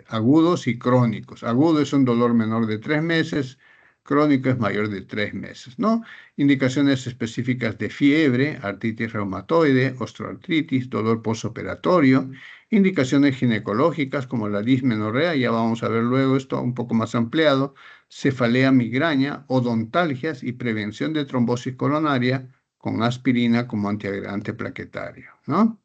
agudos y crónicos. Agudo es un dolor menor de 3 meses, crónico es mayor de 3 meses, ¿no? Indicaciones específicas de fiebre, artritis reumatoide, osteoartritis, dolor postoperatorio, indicaciones ginecológicas como la dismenorrea, ya vamos a ver luego esto un poco más ampliado, cefalea migraña, odontalgias y prevención de trombosis coronaria, con aspirina como antiagregante plaquetario, ¿no?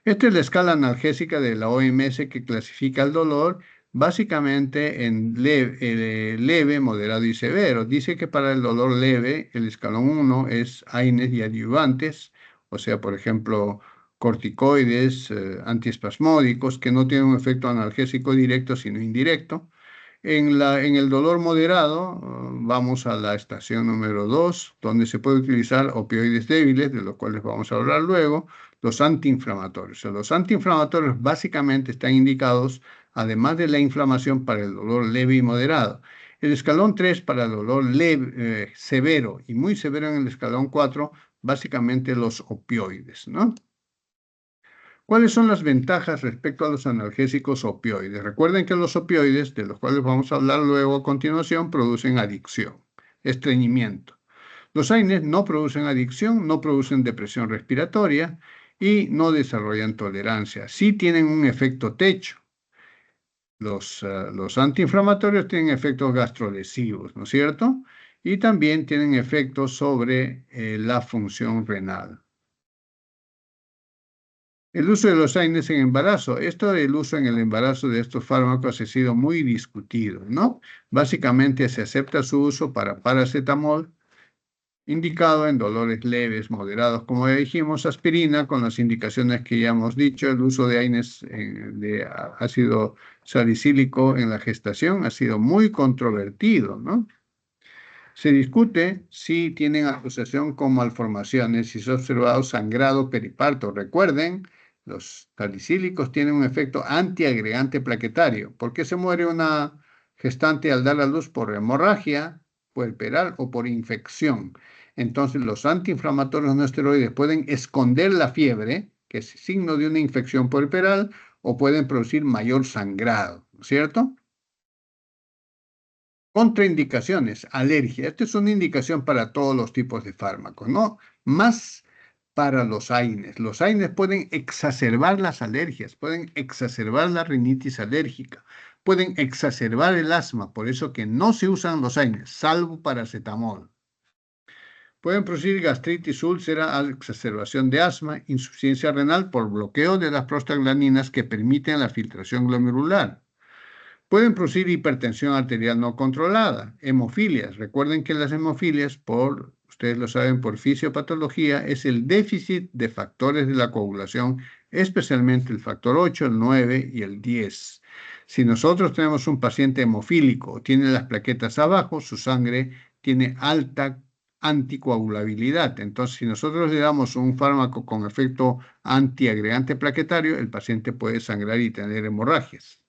Esta es la escala analgésica de la OMS que clasifica el dolor básicamente en leve, moderado y severo. Dice que para el dolor leve el escalón 1 es AINES y adyuvantes, o sea, por ejemplo, corticoides, antiespasmódicos, que no tienen un efecto analgésico directo, sino indirecto. En el dolor moderado, vamos a la estación número 2, donde se puede utilizar opioides débiles, de los cuales vamos a hablar luego, los antiinflamatorios. Los antiinflamatorios básicamente están indicados, además de la inflamación, para el dolor leve y moderado. El escalón 3 para el dolor leve, severo y muy severo en el escalón 4, básicamente los opioides, ¿no? ¿Cuáles son las ventajas respecto a los analgésicos opioides? Recuerden que los opioides, de los cuales vamos a hablar luego a continuación, producen adicción, estreñimiento. Los AINES no producen adicción, no producen depresión respiratoria y no desarrollan tolerancia. Sí tienen un efecto techo. Los antiinflamatorios tienen efectos gastrolesivos, ¿no es cierto? Y también tienen efectos sobre la función renal. El uso de los AINES en embarazo. Esto del uso en el embarazo de estos fármacos ha sido muy discutido, ¿no? Básicamente se acepta su uso para paracetamol, indicado en dolores leves, moderados, como ya dijimos, aspirina, con las indicaciones que ya hemos dicho. El uso de AINES de ácido salicílico en la gestación ha sido muy controvertido, ¿no? Se discute si tienen asociación con malformaciones, si se ha observado sangrado periparto. Recuerden, los salicílicos tienen un efecto antiagregante plaquetario. ¿Por qué se muere una gestante al dar a luz por hemorragia puerperal o por infección. Entonces, los antiinflamatorios no esteroides pueden esconder la fiebre, que es signo de una infección puerperal, o pueden producir mayor sangrado, ¿cierto? Contraindicaciones, alergia. Esta es una indicación para todos los tipos de fármacos, ¿no? Más para los AINES. Los AINES pueden exacerbar las alergias, pueden exacerbar la rinitis alérgica, pueden exacerbar el asma, por eso que no se usan los AINES, salvo paracetamol. Pueden producir gastritis, úlcera, exacerbación de asma, insuficiencia renal por bloqueo de las prostaglandinas que permiten la filtración glomerular. Pueden producir hipertensión arterial no controlada, hemofilias. Recuerden que las hemofilias, ustedes lo saben, por fisiopatología, es el déficit de factores de la coagulación, especialmente el factor 8, el 9 y el 10. Si nosotros tenemos un paciente hemofílico, tiene las plaquetas abajo, su sangre tiene alta anticoagulabilidad. Entonces, si nosotros le damos un fármaco con efecto antiagregante plaquetario, el paciente puede sangrar y tener hemorragias.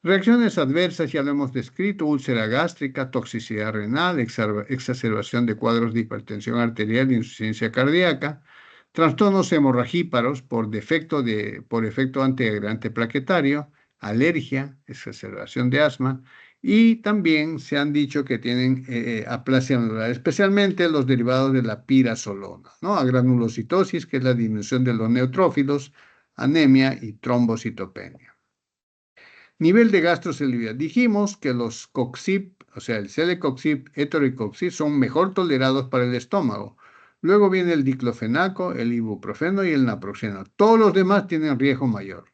Reacciones adversas, ya lo hemos descrito: úlcera gástrica, toxicidad renal, exacerbación de cuadros de hipertensión arterial e insuficiencia cardíaca, trastornos hemorragíparos por efecto antiagregante plaquetario, alergia, exacerbación de asma, y también se han dicho que tienen aplasia anular, especialmente los derivados de la pirazolona, ¿no? Agranulocitosis, que es la disminución de los neutrófilos, anemia y trombocitopenia. Nivel de gastrosalividad. Dijimos que los coxib, o sea, el celecoxib, etoricoxib, son mejor tolerados para el estómago. Luego viene el diclofenaco, el ibuprofeno y el naproxeno. Todos los demás tienen riesgo mayor.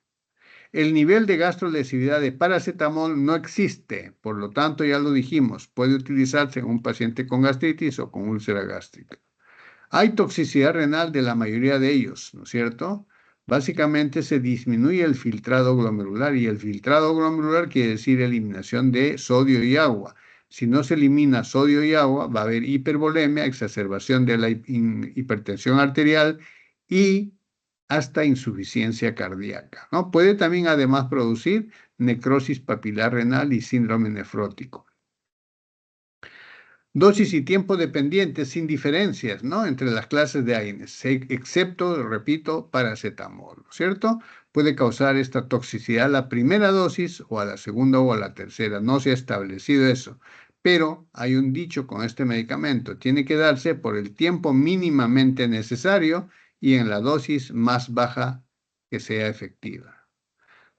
El nivel de gastrolesividad de paracetamol no existe, por lo tanto, ya lo dijimos, puede utilizarse en un paciente con gastritis o con úlcera gástrica. Hay toxicidad renal de la mayoría de ellos, ¿no es cierto? Básicamente se disminuye el filtrado glomerular, y el filtrado glomerular quiere decir eliminación de sodio y agua. Si no se elimina sodio y agua, va a haber hipervolemia, exacerbación de la hipertensión arterial y hasta insuficiencia cardíaca, ¿no? Puede también además producir necrosis papilar renal y síndrome nefrótico. Dosis y tiempo dependientes, sin diferencias, ¿no?, entre las clases de AINES, excepto, repito, paracetamol, ¿cierto? Puede causar esta toxicidad a la primera dosis o a la segunda o a la tercera. No se ha establecido eso, pero hay un dicho con este medicamento: tiene que darse por el tiempo mínimamente necesario y en la dosis más baja que sea efectiva.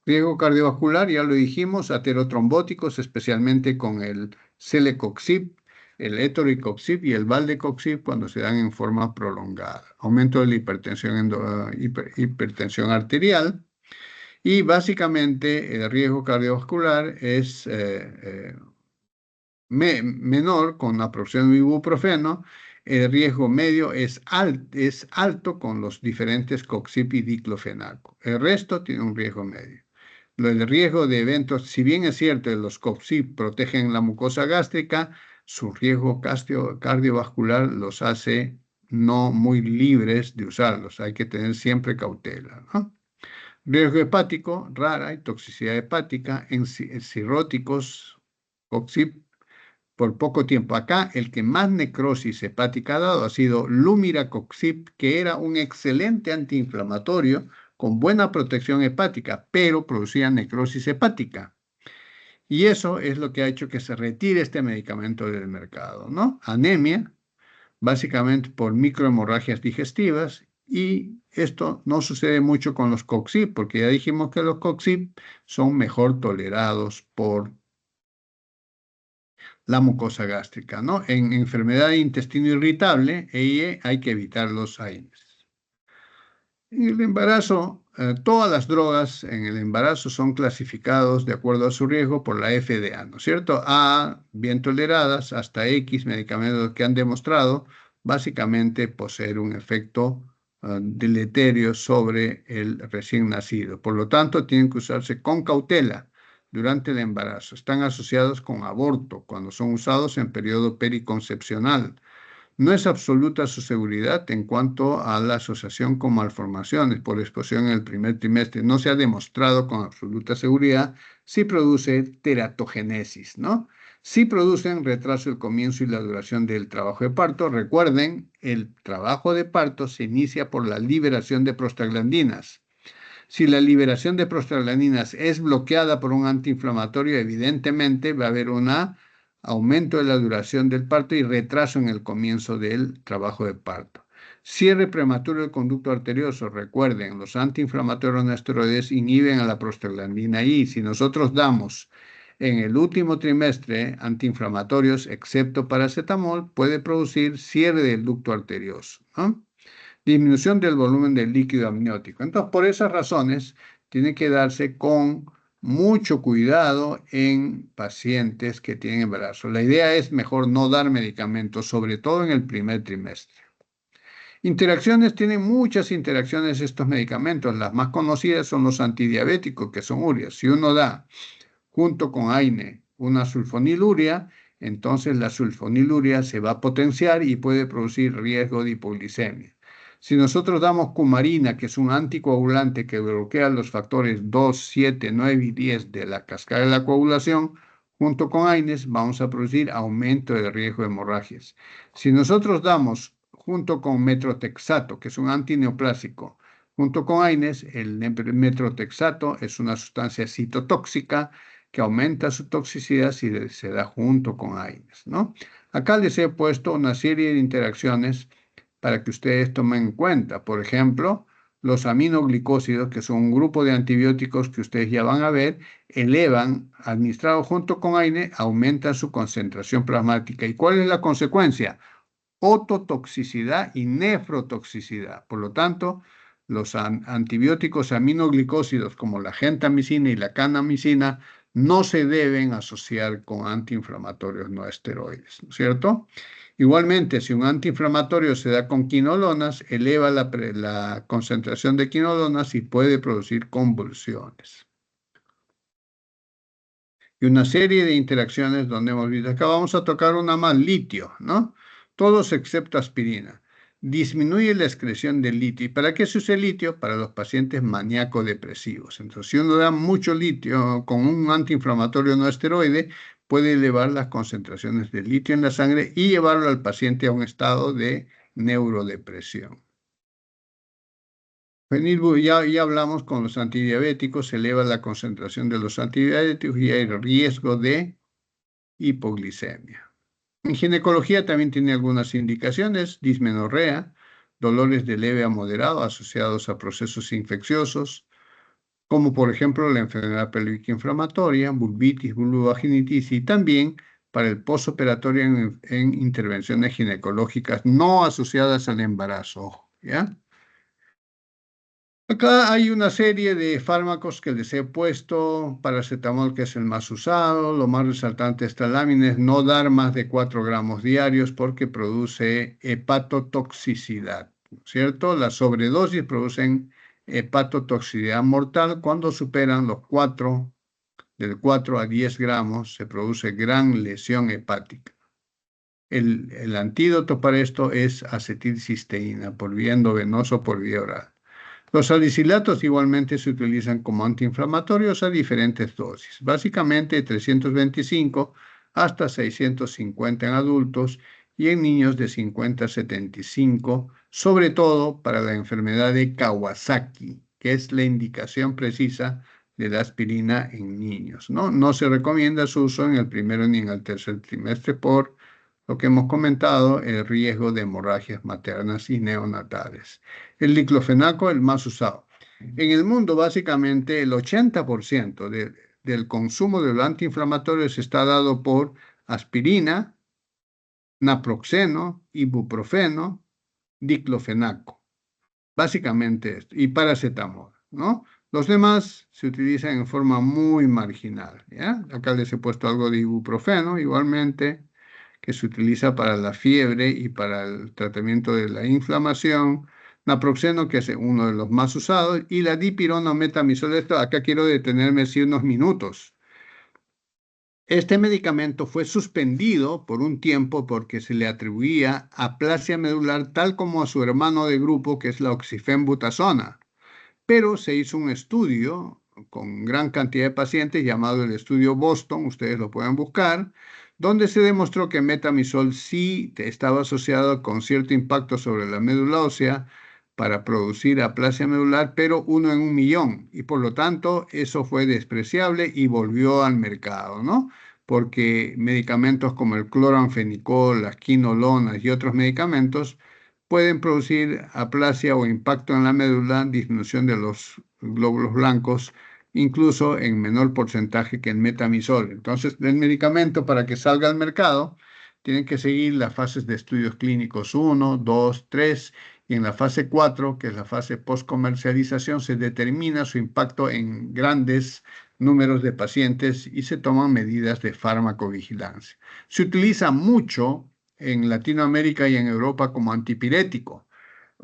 Riesgo cardiovascular, ya lo dijimos, aterotrombóticos, especialmente con el celecoxib, el etoricoxib y el valdecoxib cuando se dan en forma prolongada. Aumento de la hipertensión arterial, y básicamente el riesgo cardiovascular es menor con naproxeno y ibuprofeno. El riesgo medio es alto con los diferentes coxib y diclofenaco. El resto tiene un riesgo medio. El riesgo de eventos, si bien es cierto que los coxib protegen la mucosa gástrica, su riesgo cardiovascular los hace no muy libres de usarlos. Hay que tener siempre cautela, ¿no? Riesgo hepático, rara, y toxicidad hepática en cirróticos, coxib, por poco tiempo. Acá el que más necrosis hepática ha dado ha sido lumiracoxib, que era un excelente antiinflamatorio con buena protección hepática, pero producía necrosis hepática. Y eso es lo que ha hecho que se retire este medicamento del mercado, ¿no? Anemia, básicamente por microhemorragias digestivas, y esto no sucede mucho con los coxib, porque ya dijimos que los coxib son mejor tolerados por la mucosa gástrica, ¿no? En enfermedad de intestino irritable, hay que evitar los AINES. En el embarazo, todas las drogas en el embarazo son clasificadas de acuerdo a su riesgo por la FDA, ¿no es cierto? A, bien toleradas, hasta X medicamentos que han demostrado básicamente poseer un efecto deleterio sobre el recién nacido. Por lo tanto, tienen que usarse con cautela durante el embarazo. Están asociados con aborto cuando son usados en periodo periconcepcional. No es absoluta su seguridad en cuanto a la asociación con malformaciones por exposición en el primer trimestre. No se ha demostrado con absoluta seguridad si produce teratogénesis, ¿no? Si producen retraso el comienzo y la duración del trabajo de parto. Recuerden, el trabajo de parto se inicia por la liberación de prostaglandinas. Si la liberación de prostaglandinas es bloqueada por un antiinflamatorio, evidentemente va a haber un aumento de la duración del parto y retraso en el comienzo del trabajo de parto. Cierre prematuro del conducto arterioso. Recuerden, los antiinflamatorios no esteroides inhiben a la prostaglandina Y. Si nosotros damos en el último trimestre antiinflamatorios, excepto paracetamol, puede producir cierre del ducto arterioso, ¿no? Disminución del volumen del líquido amniótico. Entonces, por esas razones, tiene que darse con mucho cuidado en pacientes que tienen embarazo. La idea es mejor no dar medicamentos, sobre todo en el primer trimestre. Interacciones, tienen muchas interacciones estos medicamentos. Las más conocidas son los antidiabéticos, que son urias. Si uno da junto con AINE una sulfoniluria, entonces la sulfoniluria se va a potenciar y puede producir riesgo de hipoglicemia. Si nosotros damos cumarina, que es un anticoagulante que bloquea los factores 2, 7, 9 y 10 de la cascada de la coagulación, junto con AINES vamos a producir aumento del riesgo de hemorragias. Si nosotros damos junto con metrotexato, que es un antineoplásico, junto con AINES, el metrotexato es una sustancia citotóxica que aumenta su toxicidad si se da junto con AINES, ¿no? Acá les he puesto una serie de interacciones para que ustedes tomen en cuenta. Por ejemplo, los aminoglicósidos, que son un grupo de antibióticos que ustedes ya van a ver, elevan, administrados junto con AINE, aumentan su concentración plasmática. ¿Y cuál es la consecuencia? Ototoxicidad y nefrotoxicidad. Por lo tanto, los antibióticos aminoglicósidos como la gentamicina y la kanamicina no se deben asociar con antiinflamatorios no esteroides, ¿no es cierto? Igualmente, si un antiinflamatorio se da con quinolonas, eleva la concentración de quinolonas y puede producir convulsiones. Y una serie de interacciones donde hemos visto. Acá vamos a tocar una más, litio, ¿no? Todos excepto aspirina. Disminuye la excreción de litio. ¿Y para qué se usa el litio? Para los pacientes maníaco-depresivos. Entonces, si uno da mucho litio con un antiinflamatorio no esteroide, puede elevar las concentraciones de litio en la sangre y llevarlo al paciente a un estado de neurodepresión. Ya hablamos con los antidiabéticos, se eleva la concentración de los antidiabéticos y hay riesgo de hipoglicemia. En ginecología también tiene algunas indicaciones: dismenorrea, dolores de leve a moderado asociados a procesos infecciosos, como por ejemplo la enfermedad pélvica inflamatoria, vulvitis, vulvovaginitis, y también para el postoperatorio en intervenciones ginecológicas no asociadas al embarazo, ¿ya? Acá hay una serie de fármacos que les he puesto. Paracetamol, que es el más usado. Lo más resaltante de esta lámina es no dar más de 4 gramos diarios porque produce hepatotoxicidad, ¿cierto? Las sobredosis producen hepatotoxicidad mortal. Cuando superan los 4, del 4 a 10 gramos, se produce gran lesión hepática. El antídoto para esto es acetilcisteína por vía endovenosa o por vía oral. Los salicilatos igualmente se utilizan como antiinflamatorios a diferentes dosis, básicamente 325 hasta 650 en adultos y en niños de 50 a 75, sobre todo para la enfermedad de Kawasaki, que es la indicación precisa de la aspirina en niños, ¿no? No se recomienda su uso en el primero ni en el tercer trimestre por lo que hemos comentado, el riesgo de hemorragias maternas y neonatales. El diclofenaco, el más usado. En el mundo, básicamente, el 80% del consumo de los antiinflamatorios está dado por aspirina, naproxeno, ibuprofeno, diclofenaco. Básicamente esto. Y paracetamol, ¿no? Los demás se utilizan en forma muy marginal, ¿ya? Acá les he puesto algo de ibuprofeno, igualmente, que se utiliza para la fiebre y para el tratamiento de la inflamación. Naproxeno, que es uno de los más usados, y la dipirona o metamizol. Acá quiero detenerme así unos minutos. Este medicamento fue suspendido por un tiempo porque se le atribuía aplasia medular tal como a su hermano de grupo, que es la oxifenbutazona. Pero se hizo un estudio con gran cantidad de pacientes llamado el estudio Boston, ustedes lo pueden buscar, donde se demostró que metamizol sí estaba asociado con cierto impacto sobre la médula ósea para producir aplasia medular, pero 1 en 1 millón, y por lo tanto eso fue despreciable y volvió al mercado, ¿no? Porque medicamentos como el cloranfenicol, las quinolonas y otros medicamentos pueden producir aplasia o impacto en la médula, disminución de los glóbulos blancos, incluso en menor porcentaje que el metamizol. Entonces, el medicamento para que salga al mercado tiene que seguir las fases de estudios clínicos 1, 2, 3, y en la fase 4, que es la fase post-comercialización, se determina su impacto en grandes números de pacientes y se toman medidas de farmacovigilancia. Se utiliza mucho en Latinoamérica y en Europa como antipirético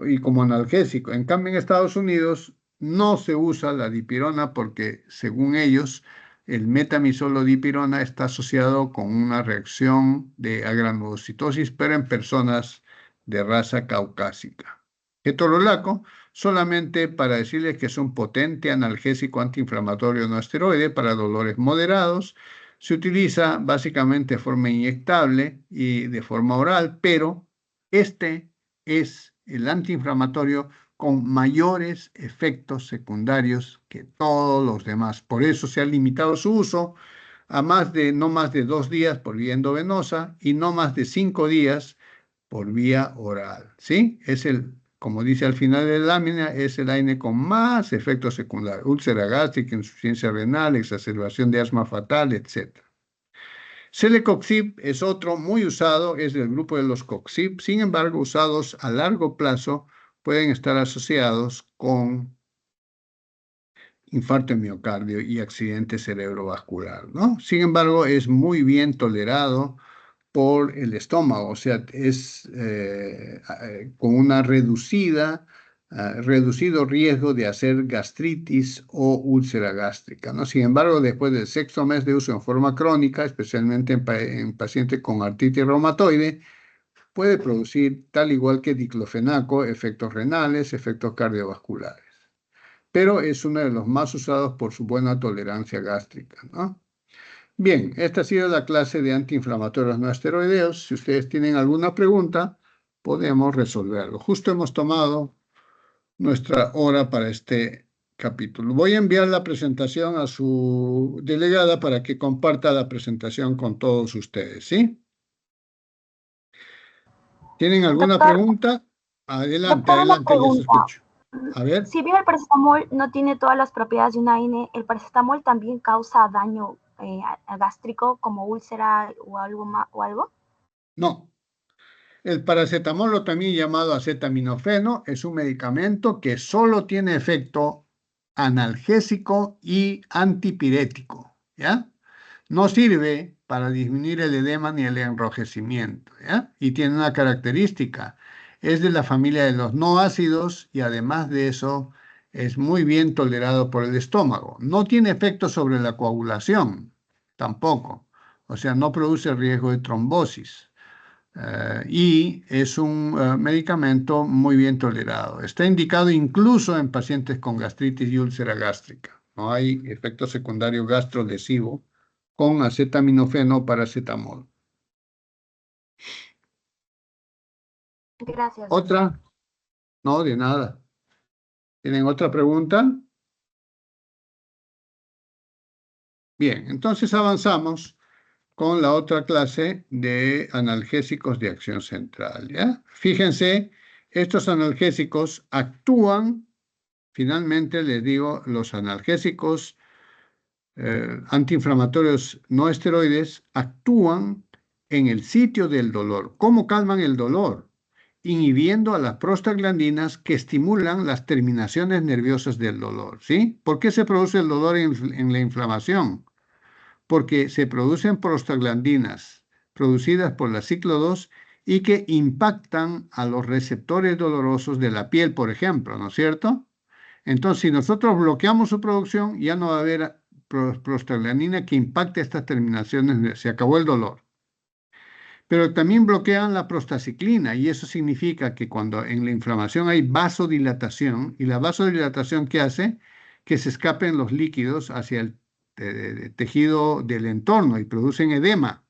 y como analgésico. En cambio, en Estados Unidos no se usa la dipirona porque, según ellos, el metamizolodipirona está asociado con una reacción de agranulocitosis, pero en personas de raza caucásica. Ketorolaco, solamente para decirles que es un potente analgésico antiinflamatorio no esteroide para dolores moderados. Se utiliza básicamente de forma inyectable y de forma oral, pero este es el antiinflamatorio con mayores efectos secundarios que todos los demás. Por eso se ha limitado su uso a no más de 2 días por vía endovenosa y no más de 5 días por vía oral. ¿Sí? Como dice al final de la lámina, es el AINE con más efectos secundarios: úlcera gástrica, insuficiencia renal, exacerbación de asma fatal, etc. Celecoxib es otro muy usado, es del grupo de los coxib. Sin embargo, usados a largo plazo pueden estar asociados con infarto de miocardio y accidente cerebrovascular, ¿no? Sin embargo, es muy bien tolerado por el estómago, o sea, es con una reducido riesgo de hacer gastritis o úlcera gástrica, ¿no? Sin embargo, después del 6.º mes de uso en forma crónica, especialmente en pacientes con artritis reumatoide, puede producir, tal igual que diclofenaco, efectos renales, efectos cardiovasculares. Pero es uno de los más usados por su buena tolerancia gástrica, ¿no? Bien, esta ha sido la clase de antiinflamatorios no esteroideos. Si ustedes tienen alguna pregunta, podemos resolverlo. Justo hemos tomado nuestra hora para este capítulo. Voy a enviar la presentación a su delegada para que comparta la presentación con todos ustedes, ¿sí? ¿Tienen alguna Doctor, pregunta? Adelante, doctor, una adelante, les pregunta. escucho. A ver. Si bien el paracetamol no tiene todas las propiedades de una AINE, ¿el paracetamol también causa daño gástrico como úlcera o algo? No. El paracetamol, o también llamado acetaminofeno, es un medicamento que solo tiene efecto analgésico y antipirético, ¿ya? No sirve para disminuir el edema ni el enrojecimiento, ¿ya? Y tiene una característica: es de la familia de los no ácidos y además de eso es muy bien tolerado por el estómago. No tiene efecto sobre la coagulación, tampoco. O sea, no produce riesgo de trombosis. Y es un medicamento muy bien tolerado. Está indicado incluso en pacientes con gastritis y úlcera gástrica. No hay efecto secundario gastrolesivo con acetaminofeno o paracetamol. Gracias, doctor. ¿Otra? No, de nada. ¿Tienen otra pregunta? Bien, entonces avanzamos con la otra clase de analgésicos de acción central, ¿ya? Fíjense, estos analgésicos actúan. Finalmente, les digo, los analgésicos antiinflamatorios no esteroides actúan en el sitio del dolor. ¿Cómo calman el dolor? Inhibiendo a las prostaglandinas que estimulan las terminaciones nerviosas del dolor, ¿sí? ¿Por qué se produce el dolor en la inflamación? Porque se producen prostaglandinas producidas por la ciclo 2 y que impactan a los receptores dolorosos de la piel, por ejemplo, ¿no es cierto? Entonces, si nosotros bloqueamos su producción, ya no va a haber prostaglandina que impacta estas terminaciones, se acabó el dolor. Pero también bloquean la prostaciclina y eso significa que cuando en la inflamación hay vasodilatación, y la vasodilatación ¿qué hace? Que se escapen los líquidos hacia el tejido del entorno y producen edema.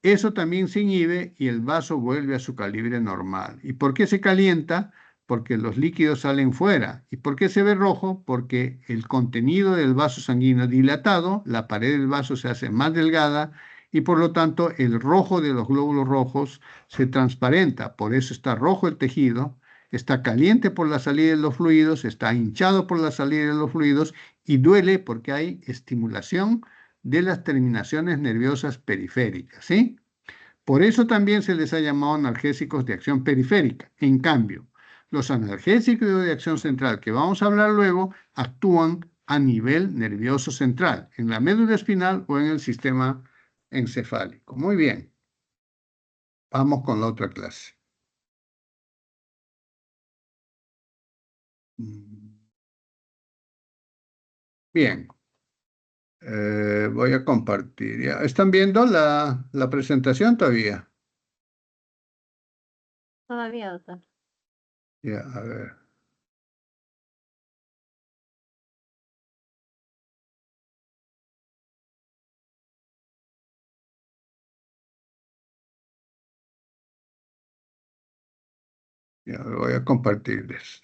Eso también se inhibe y el vaso vuelve a su calibre normal. ¿Y por qué se calienta? Porque los líquidos salen fuera. ¿Y por qué se ve rojo? Porque el contenido del vaso sanguíneo dilatado, la pared del vaso se hace más delgada y por lo tanto el rojo de los glóbulos rojos se transparenta. Por eso está rojo el tejido, está caliente por la salida de los fluidos, está hinchado por la salida de los fluidos y duele porque hay estimulación de las terminaciones nerviosas periféricas, ¿sí? Por eso también se les ha llamado analgésicos de acción periférica. En cambio, los analgésicos de acción central, que vamos a hablar luego, actúan a nivel nervioso central, en la médula espinal o en el sistema encefálico. Muy bien. Vamos con la otra clase. Bien. Voy a compartir. ¿Ya? ¿Están viendo la presentación todavía? Todavía, doctor. Ya, a ver. Ya, voy a compartirles.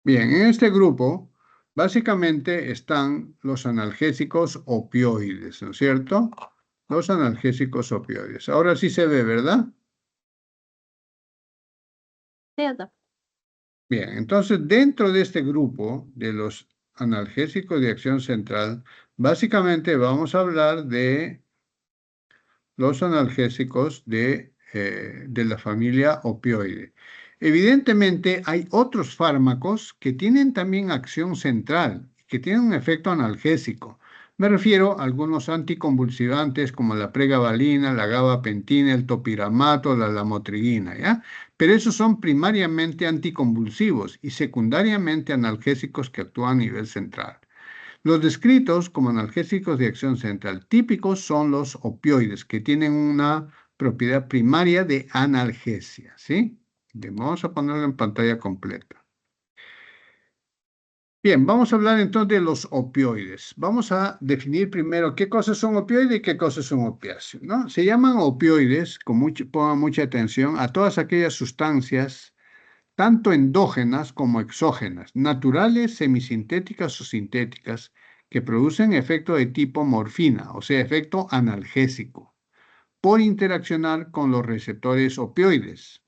Bien, en este grupo básicamente están los analgésicos opioides, ¿no es cierto? Los analgésicos opioides. Ahora sí se ve, ¿verdad? Sí, doctor. Bien, entonces dentro de este grupo de los analgésicos de acción central, básicamente vamos a hablar de los analgésicos de la familia opioide. Evidentemente hay otros fármacos que tienen también acción central, que tienen un efecto analgésico. Me refiero a algunos anticonvulsivantes como la pregabalina, la gabapentina, el topiramato, la lamotrigina, ¿ya? Pero esos son primariamente anticonvulsivos y secundariamente analgésicos que actúan a nivel central. Los descritos como analgésicos de acción central típicos son los opioides, que tienen una propiedad primaria de analgesia, ¿sí? Vamos a ponerlo en pantalla completa. Bien, vamos a hablar entonces de los opioides. Vamos a definir primero qué cosas son opioides y qué cosas son opiáceos, ¿no? Se llaman opioides, pongan mucha atención, a todas aquellas sustancias tanto endógenas como exógenas, naturales, semisintéticas o sintéticas, que producen efecto de tipo morfina, o sea, efecto analgésico, por interaccionar con los receptores opioides.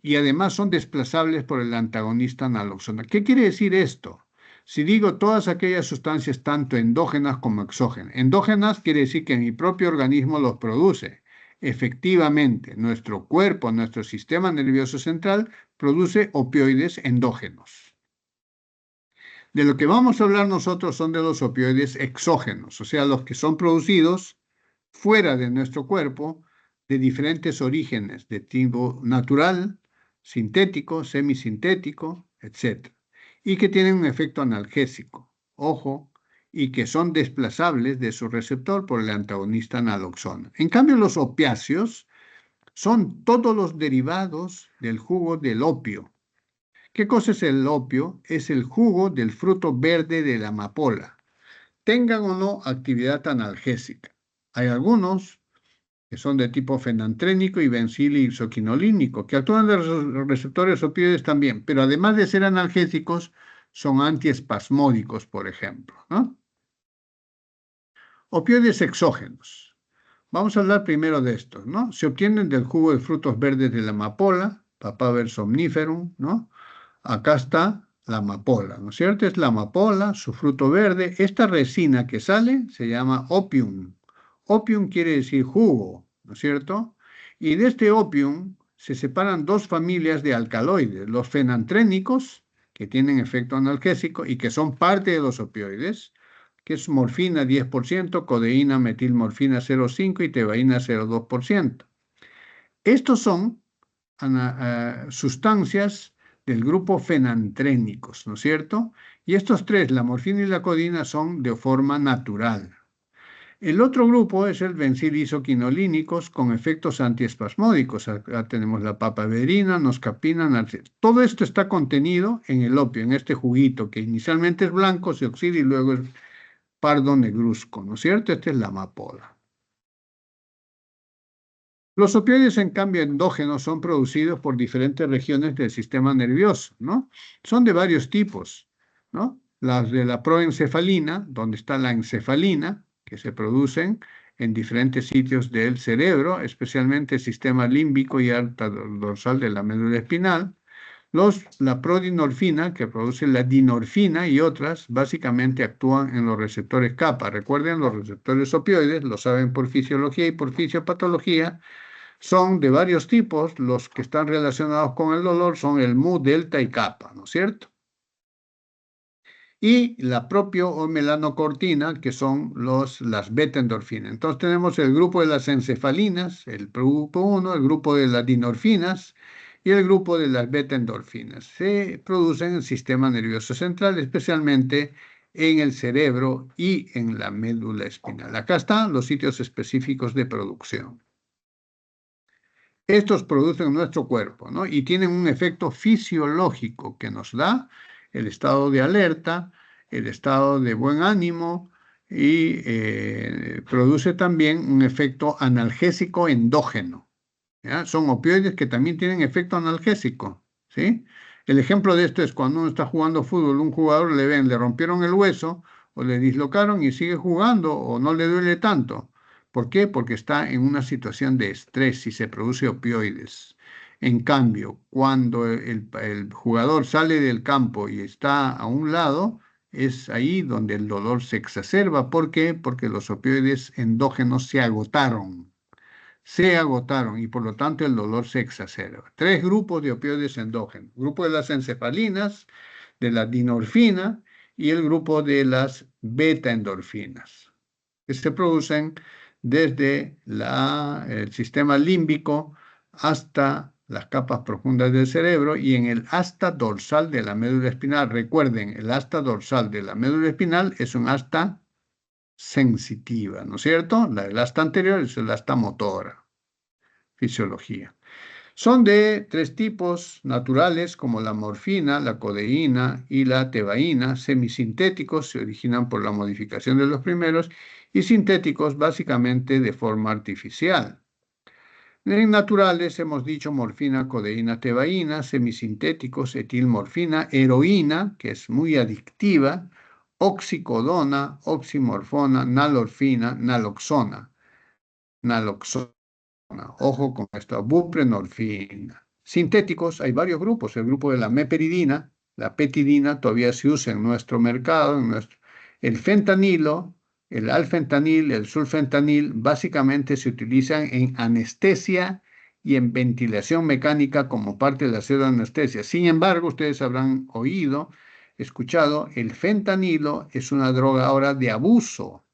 Y además son desplazables por el antagonista naloxona. ¿Qué quiere decir esto? Si digo todas aquellas sustancias tanto endógenas como exógenas. Endógenas quiere decir que mi propio organismo los produce. Efectivamente, nuestro cuerpo, nuestro sistema nervioso central produce opioides endógenos. De lo que vamos a hablar nosotros son de los opioides exógenos, o sea, los que son producidos fuera de nuestro cuerpo de diferentes orígenes, de tipo natural, sintético, semisintético, etc. Y que tienen un efecto analgésico, ojo, y que son desplazables de su receptor por el antagonista naloxona. En cambio, los opiáceos son todos los derivados del jugo del opio. ¿Qué cosa es el opio? Es el jugo del fruto verde de la amapola, tengan o no actividad analgésica. Hay algunos que son de tipo fenantrénico y bencilioxoquinolínico, que actúan de los receptores opioides también, pero además de ser analgésicos, son antiespasmódicos, por ejemplo, ¿no? Opioides exógenos. Vamos a hablar primero de estos, ¿no? Se obtienen del jugo de frutos verdes de la amapola, Papaver somniferum, ¿no? Acá está la amapola, ¿no es cierto? Es la amapola, su fruto verde. Esta resina que sale se llama opium. Opium quiere decir jugo, ¿no es cierto? Y de este opium se separan dos familias de alcaloides, los fenantrénicos, que tienen efecto analgésico y que son parte de los opioides, que es morfina 10%, codeína, metilmorfina 0,5% y tebaína 0,2%. Estos son sustancias del grupo fenantrénicos, ¿no es cierto? Y estos tres, la morfina y la codeína, son de forma natural. El otro grupo es el benzilisoquinolínicos con efectos antiespasmódicos. Acá tenemos la papaverina, noscapina, todo esto está contenido en el opio, en este juguito que inicialmente es blanco, se oxida y luego es pardo negruzco, ¿no es cierto? Esta es la amapola. Los opioides, en cambio, endógenos son producidos por diferentes regiones del sistema nervioso, ¿no? Son de varios tipos, ¿no? Las de la proencefalina, donde está la encefalina, que se producen en diferentes sitios del cerebro, especialmente el sistema límbico y alta dorsal de la médula espinal. La prodinorfina, que produce la dinorfina y otras, básicamente actúan en los receptores kappa. Recuerden, los receptores opioides, lo saben por fisiología y por fisiopatología, son de varios tipos. Los que están relacionados con el dolor son el mu, delta y kappa, ¿no es cierto? Y la propiomelanocortina, que son las beta-endorfinas. Entonces tenemos el grupo de las encefalinas, el grupo 1, el grupo de las dinorfinas y el grupo de las beta-endorfinas. Se producen en el sistema nervioso central, especialmente en el cerebro y en la médula espinal. Acá están los sitios específicos de producción. Estos producen nuestro cuerpo, ¿no? Y tienen un efecto fisiológico que nos da el estado de alerta, el estado de buen ánimo y produce también un efecto analgésico endógeno, ¿ya? Son opioides que también tienen efecto analgésico, ¿sí? El ejemplo de esto es cuando uno está jugando fútbol, un jugador le rompieron el hueso o le dislocaron y sigue jugando o no le duele tanto. ¿Por qué? Porque está en una situación de estrés y se produce opioides. En cambio, cuando el jugador sale del campo y está a un lado, es ahí donde el dolor se exacerba. ¿Por qué? Porque los opioides endógenos se agotaron y por lo tanto el dolor se exacerba. Tres grupos de opioides endógenos: grupo de las encefalinas, de la dinorfina y el grupo de las beta-endorfinas, que se producen desde el sistema límbico hasta las capas profundas del cerebro y en el asta dorsal de la médula espinal. Recuerden, el asta dorsal de la médula espinal es un asta sensitiva, ¿no es cierto? El asta anterior es el asta motora, fisiología. Son de tres tipos naturales, como la morfina, la codeína y la tebaína. Semisintéticos, se originan por la modificación de los primeros, y sintéticos, básicamente de forma artificial. En naturales hemos dicho morfina, codeína, tebaína. Semisintéticos, etilmorfina, heroína, que es muy adictiva, oxicodona, oximorfona, nalorfina, naloxona. Ojo con esto, buprenorfina. Sintéticos, hay varios grupos. El grupo de la meperidina, la petidina, todavía se usa en nuestro mercado. El fentanilo, el alfentanil, el sulfentanil, básicamente se utilizan en anestesia y en ventilación mecánica como parte de la pseudoanestesia. Sin embargo, ustedes habrán escuchado, el fentanilo es una droga ahora de abuso.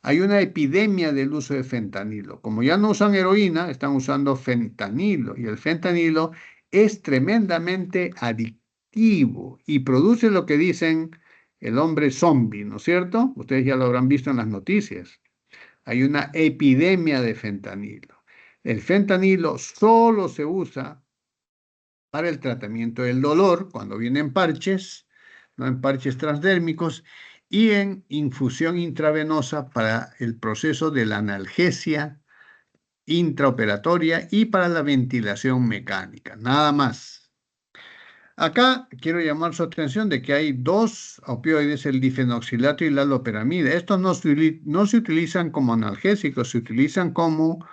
Hay una epidemia del uso de fentanilo. Como ya no usan heroína, están usando fentanilo. Y el fentanilo es tremendamente adictivo y produce lo que dicen el hombre zombie, ¿no es cierto? Ustedes ya lo habrán visto en las noticias. Hay una epidemia de fentanilo. El fentanilo solo se usa para el tratamiento del dolor, cuando vienen parches, no en parches transdérmicos, y en infusión intravenosa para el proceso de la analgesia intraoperatoria y para la ventilación mecánica, nada más. Acá quiero llamar su atención de que hay dos opioides, el difenoxilato y la loperamida. Estos no se utilizan como analgésicos, se utilizan como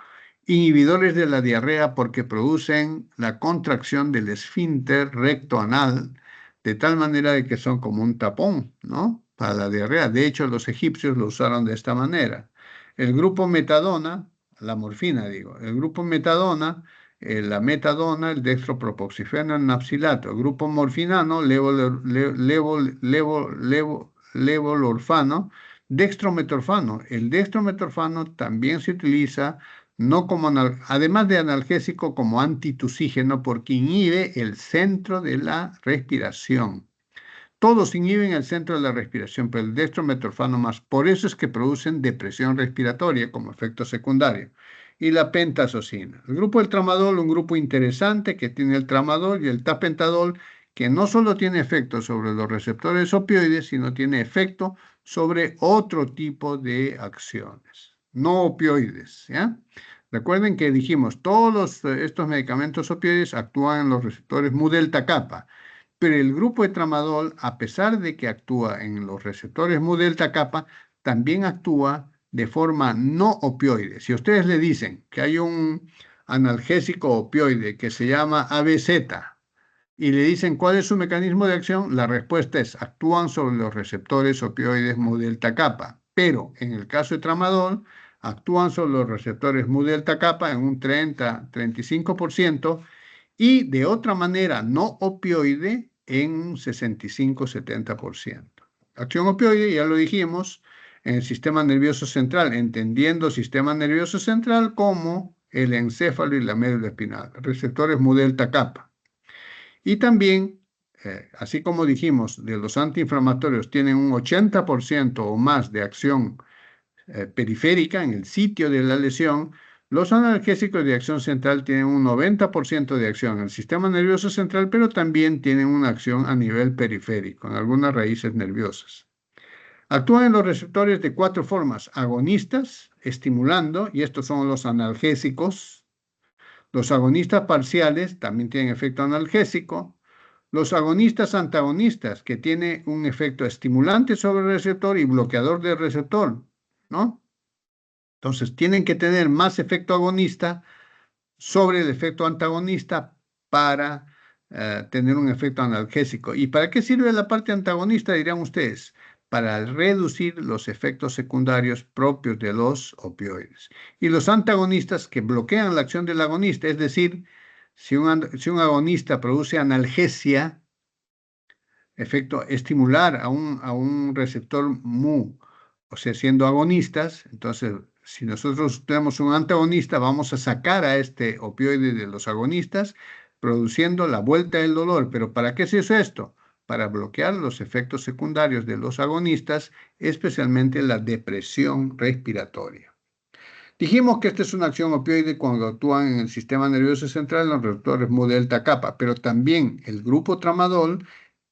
inhibidores de la diarrea porque producen la contracción del esfínter rectoanal, de tal manera de que son como un tapón, ¿no?, para la diarrea. De hecho, los egipcios lo usaron de esta manera. El grupo metadona, la morfina digo, el grupo metadona, la metadona, el dextropropoxifeno, el napsilato. El grupo morfinano, levolorfano, dextrometorfano. El dextrometorfano también se utiliza no como además de analgésico, como antitusígeno, porque inhibe el centro de la respiración. Todos inhiben el centro de la respiración, pero el dextrometorfano más. Por eso es que producen depresión respiratoria como efecto secundario. Y la pentazocina. El grupo del tramadol, un grupo interesante que tiene el tramadol y el tapentadol, que no solo tiene efecto sobre los receptores opioides, sino tiene efecto sobre otro tipo de acciones, no opioides, ¿ya? Recuerden que dijimos, todos estos medicamentos opioides actúan en los receptores mu delta kappa, pero el grupo de tramadol, a pesar de que actúa en los receptores mu delta kappa, también actúa de forma no opioide. Si ustedes le dicen que hay un analgésico opioide que se llama ABZ y le dicen cuál es su mecanismo de acción, la respuesta es actúan sobre los receptores opioides mu delta kappa. Pero en el caso de tramadol, actúan sobre los receptores mu delta kappa en un 30-35% y de otra manera no opioide en un 65-70%. Acción opioide, ya lo dijimos, en el sistema nervioso central, entendiendo sistema nervioso central como el encéfalo y la médula espinal, receptores mu delta kappa. Y también, así como dijimos, de los antiinflamatorios tienen un 80% o más de acción periférica en el sitio de la lesión, los analgésicos de acción central tienen un 90% de acción en el sistema nervioso central, pero también tienen una acción a nivel periférico, en algunas raíces nerviosas. Actúan en los receptores de 4 formas: agonistas, estimulando, y estos son los analgésicos. Los agonistas parciales también tienen efecto analgésico. Los agonistas antagonistas, que tienen un efecto estimulante sobre el receptor y bloqueador del receptor, ¿no? Entonces, tienen que tener más efecto agonista sobre el efecto antagonista para tener un efecto analgésico. ¿Y para qué sirve la parte antagonista, dirán ustedes? Para reducir los efectos secundarios propios de los opioides. Y los antagonistas, que bloquean la acción del agonista, es decir, si un agonista produce analgesia, efecto estimular a un receptor mu, o sea, siendo agonistas, entonces, si nosotros tenemos un antagonista, vamos a sacar a este opioide de los agonistas, produciendo la vuelta del dolor. ¿Pero para qué se hizo esto? Para bloquear los efectos secundarios de los agonistas, especialmente la depresión respiratoria. Dijimos que esta es una acción opioide cuando actúan en el sistema nervioso central en los receptores mu delta kappa, pero también el grupo tramadol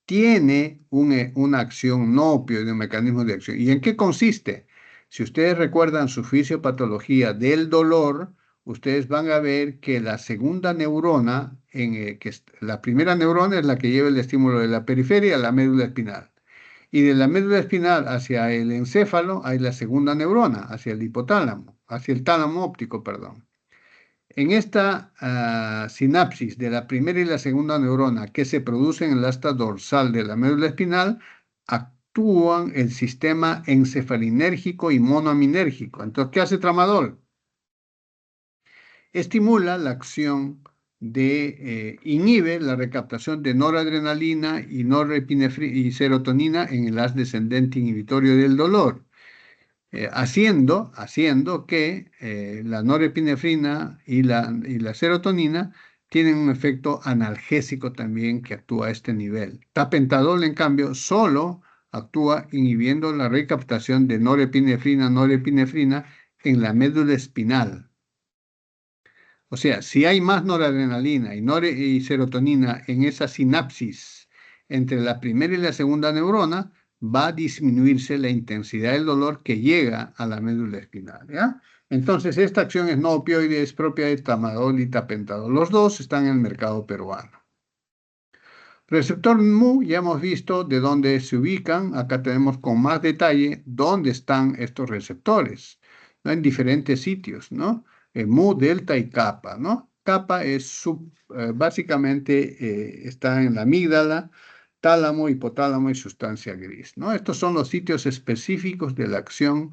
tiene una acción no opioide, un mecanismo de acción. ¿Y en qué consiste? Si ustedes recuerdan su fisiopatología del dolor, ustedes van a ver que la segunda neurona, la primera neurona es la que lleva el estímulo de la periferia a la médula espinal. Y de la médula espinal hacia el encéfalo hay la segunda neurona, hacia el hipotálamo, hacia el tálamo óptico, perdón. En esta sinapsis de la primera y la segunda neurona que se producen en el asta dorsal de la médula espinal, actúan el sistema encefalinérgico y monoaminérgico. Entonces, ¿qué hace tramadol? Estimula la acción inhibe la recaptación de noradrenalina y serotonina en el haz descendente inhibitorio del dolor. Haciendo que la norepinefrina y la serotonina tienen un efecto analgésico también que actúa a este nivel. Tapentadol, en cambio, solo actúa inhibiendo la recaptación de norepinefrina en la médula espinal. O sea, si hay más noradrenalina y serotonina en esa sinapsis entre la primera y la segunda neurona, va a disminuirse la intensidad del dolor que llega a la médula espinal, ¿ya? Entonces, esta acción es no opioide, es propia de tramadol y tapentadol. Los dos están en el mercado peruano. Receptor mu, ya hemos visto de dónde se ubican. Acá tenemos con más detalle dónde están estos receptores, ¿no? En diferentes sitios, ¿no? Mu, delta y kappa, ¿no? Kappa es básicamente está en la amígdala, tálamo, hipotálamo y sustancia gris, ¿no? Estos son los sitios específicos de la acción,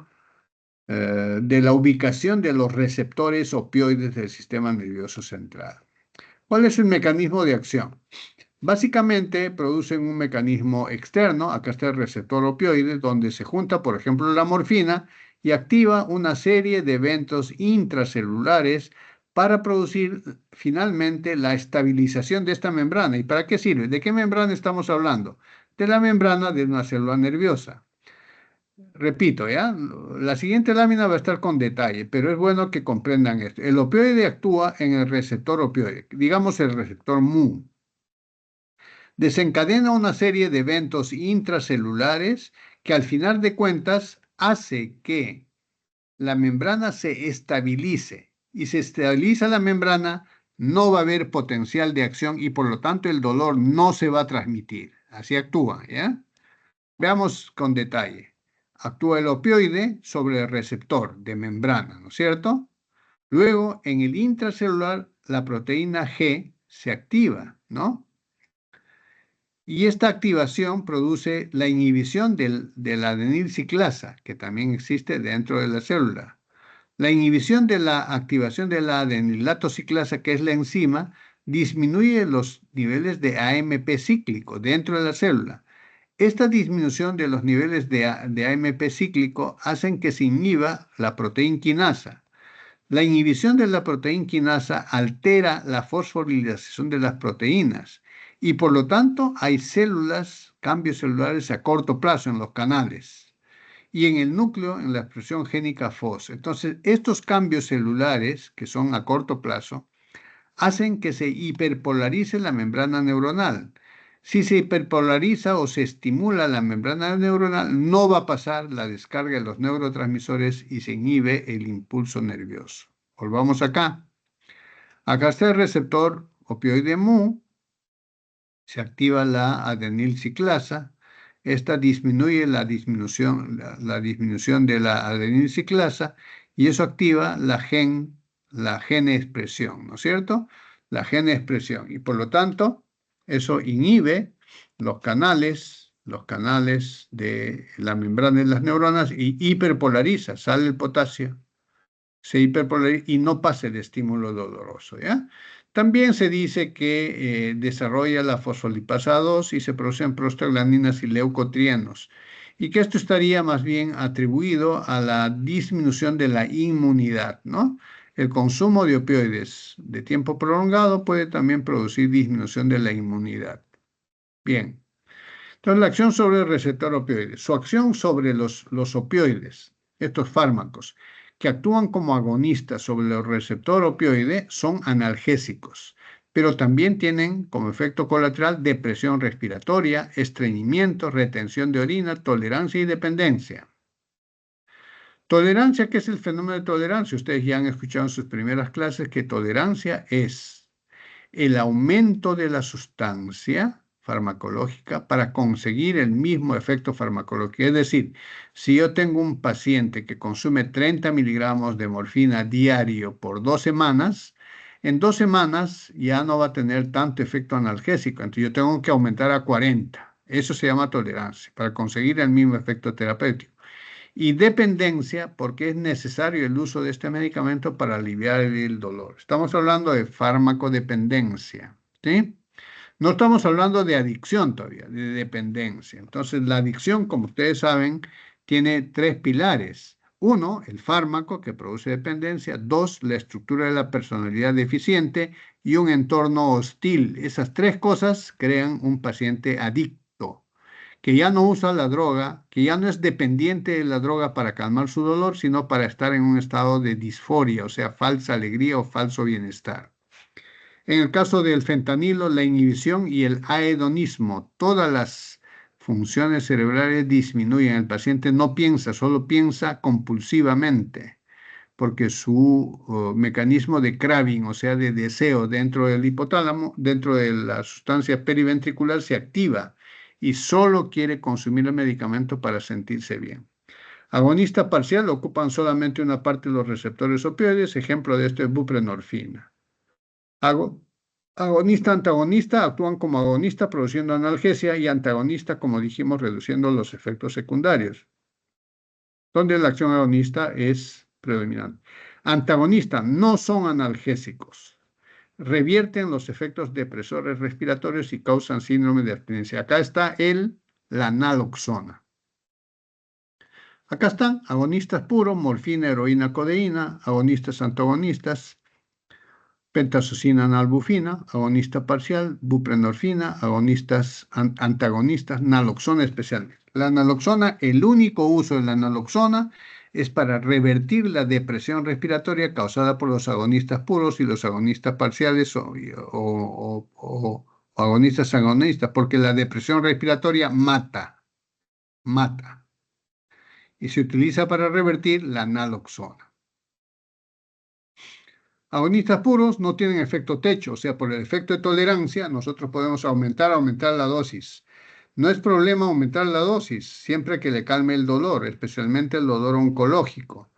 de la ubicación de los receptores opioides del sistema nervioso central. ¿Cuál es el mecanismo de acción? Básicamente producen un mecanismo externo. Acá está el receptor opioide, donde se junta, por ejemplo, la morfina y activa una serie de eventos intracelulares para producir finalmente la estabilización de esta membrana. ¿Y para qué sirve? ¿De qué membrana estamos hablando? De la membrana de una célula nerviosa. Repito, ¿ya? La siguiente lámina va a estar con detalle, pero es bueno que comprendan esto. El opioide actúa en el receptor opioide, digamos el receptor mu. Desencadena una serie de eventos intracelulares que al final de cuentas hace que la membrana se estabilice. Y se estabiliza la membrana, no va a haber potencial de acción y por lo tanto el dolor no se va a transmitir. Así actúa, ¿ya? Veamos con detalle. Actúa el opioide sobre el receptor de membrana, ¿no es cierto? Luego, en el intracelular, la proteína G se activa, ¿no? Y esta activación produce la inhibición de la adenilciclasa, que también existe dentro de la célula. La inhibición de la activación de la adenilatociclasa, que es la enzima, disminuye los niveles de AMP cíclico dentro de la célula. Esta disminución de los niveles de AMP cíclico hacen que se inhiba la proteína quinasa. La inhibición de la proteína quinasa altera la fosforilación de las proteínas y por lo tanto hay cambios celulares a corto plazo en los canales y en el núcleo en la expresión génica FOS. Entonces, estos cambios celulares, que son a corto plazo, hacen que se hiperpolarice la membrana neuronal. Si se hiperpolariza o se estimula la membrana neuronal, no va a pasar la descarga de los neurotransmisores y se inhibe el impulso nervioso. Volvamos acá. Acá está el receptor opioide mu, se activa la adenilciclasa. Esta disminuye la disminución de la adenilciclasa y eso activa la gene expresión, ¿no es cierto? La gene expresión. Y por lo tanto, eso inhibe los canales de la membrana de las neuronas y hiperpolariza, sale el potasio, se hiperpolariza y no pasa el estímulo doloroso, ¿ya? También se dice que desarrolla la fosfolipasa 2 y se producen prostaglandinas y leucotrienos, y que esto estaría más bien atribuido a la disminución de la inmunidad, ¿no? El consumo de opioides de tiempo prolongado puede también producir disminución de la inmunidad. Bien. Entonces, la acción sobre el receptor opioide. Su acción sobre los opioides, estos fármacos, que actúan como agonistas sobre el receptor opioide, son analgésicos, pero también tienen como efecto colateral depresión respiratoria, estreñimiento, retención de orina, tolerancia y dependencia. Tolerancia, ¿qué es el fenómeno de tolerancia? Ustedes ya han escuchado en sus primeras clases que tolerancia es el aumento de la sustancia farmacológica para conseguir el mismo efecto farmacológico. Es decir, si yo tengo un paciente que consume 30 miligramos de morfina diario por 2 semanas, en 2 semanas ya no va a tener tanto efecto analgésico, entonces yo tengo que aumentar a 40. Eso se llama tolerancia, para conseguir el mismo efecto terapéutico. Y dependencia, porque es necesario el uso de este medicamento para aliviar el dolor. Estamos hablando de farmacodependencia, ¿sí? No estamos hablando de adicción todavía, de dependencia. Entonces, la adicción, como ustedes saben, tiene 3 pilares. 1, el fármaco que produce dependencia. 2, la estructura de la personalidad deficiente y un entorno hostil. Esas 3 cosas crean un paciente adicto, que ya no usa la droga, que ya no es dependiente de la droga para calmar su dolor, sino para estar en un estado de disforia, o sea, falsa alegría o falso bienestar. En el caso del fentanilo, la inhibición y el ahedonismo, todas las funciones cerebrales disminuyen. El paciente no piensa, solo piensa compulsivamente, porque su mecanismo de craving, o sea, de deseo dentro del hipotálamo, dentro de la sustancia periventricular, se activa y solo quiere consumir el medicamento para sentirse bien. Agonista parcial, ocupan solamente una parte de los receptores opioides. Ejemplo de esto es buprenorfina. Agonista, antagonista, actúan como agonista produciendo analgesia y antagonista, como dijimos, reduciendo los efectos secundarios, donde la acción agonista es predominante. Antagonista, no son analgésicos, revierten los efectos depresores respiratorios y causan síndrome de abstinencia. Acá está la naloxona. Acá están agonistas puros, morfina, heroína, codeína, agonistas antagonistas, pentazocina, nalbufina, agonista parcial, buprenorfina, agonistas antagonistas, naloxona especialmente. La naloxona, el único uso de la naloxona es para revertir la depresión respiratoria causada por los agonistas puros y los agonistas parciales o agonistas, porque la depresión respiratoria mata. Y se utiliza para revertir la naloxona. Agonistas puros no tienen efecto techo, o sea, por el efecto de tolerancia, nosotros podemos aumentar la dosis. No es problema aumentar la dosis, siempre que le calme el dolor, especialmente el dolor oncológico.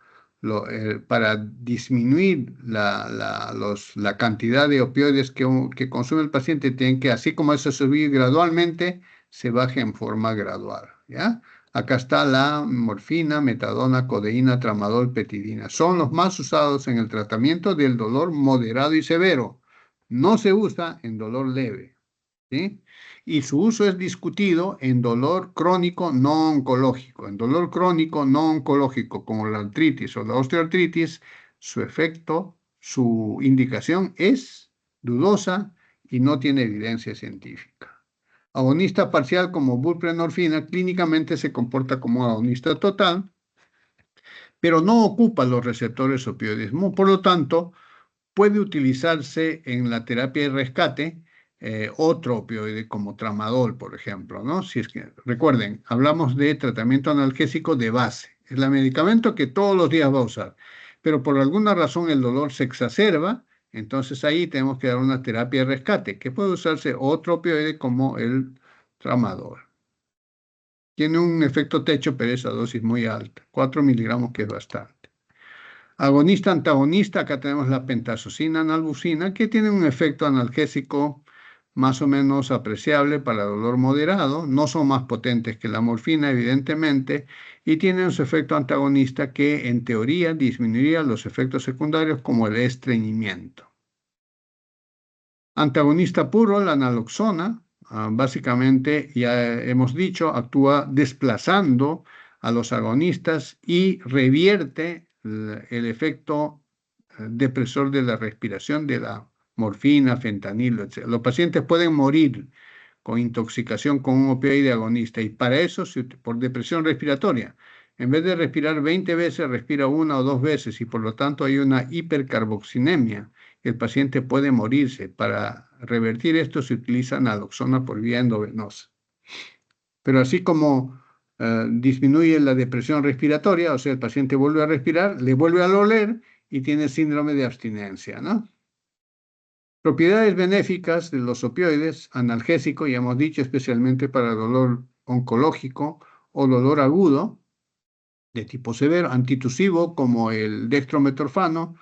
Para disminuir la cantidad de opioides que consume el paciente, tienen que, así como eso subir gradualmente, se baje en forma gradual, ¿ya? Acá está la morfina, metadona, codeína, tramadol, petidina. Son los más usados en el tratamiento del dolor moderado y severo. No se usa en dolor leve, ¿sí? Y su uso es discutido en dolor crónico no oncológico. En dolor crónico no oncológico, como la artritis o la osteoartritis, su efecto, su indicación es dudosa y no tiene evidencia científica. Agonista parcial como buprenorfina clínicamente se comporta como agonista total, pero no ocupa los receptores opioides. Por lo tanto, puede utilizarse en la terapia de rescate otro opioide como tramadol, por ejemplo, ¿no? Si es que, recuerden, hablamos de tratamiento analgésico de base. Es el medicamento que todos los días va a usar, pero por alguna razón el dolor se exacerba, entonces ahí tenemos que dar una terapia de rescate, que puede usarse otro opioide como el tramadol. Tiene un efecto techo, pero es a dosis muy alta, 4 miligramos, que es bastante. Agonista antagonista, acá tenemos la pentazocina, nalbucina, que tiene un efecto analgésico más o menos apreciable para dolor moderado. No son más potentes que la morfina, evidentemente, y tienen su efecto antagonista que, en teoría, disminuiría los efectos secundarios como el estreñimiento. Antagonista puro, la naloxona, básicamente, ya hemos dicho, actúa desplazando a los agonistas y revierte el efecto depresor de la respiración de la morfina, fentanilo, etc. Los pacientes pueden morir con intoxicación con un opioide agonista, y para eso, por depresión respiratoria, en vez de respirar 20 veces, respira 1 o 2 veces, y por lo tanto hay una hipercarboxinemia. El paciente puede morirse. Para revertir esto se utiliza naloxona por vía endovenosa. Pero así como disminuye la depresión respiratoria, o sea, el paciente vuelve a respirar, le vuelve a oler y tiene síndrome de abstinencia, ¿no? Propiedades benéficas de los opioides, analgésico, ya hemos dicho, especialmente para dolor oncológico o dolor agudo de tipo severo, antitusivo como el dextrometorfano,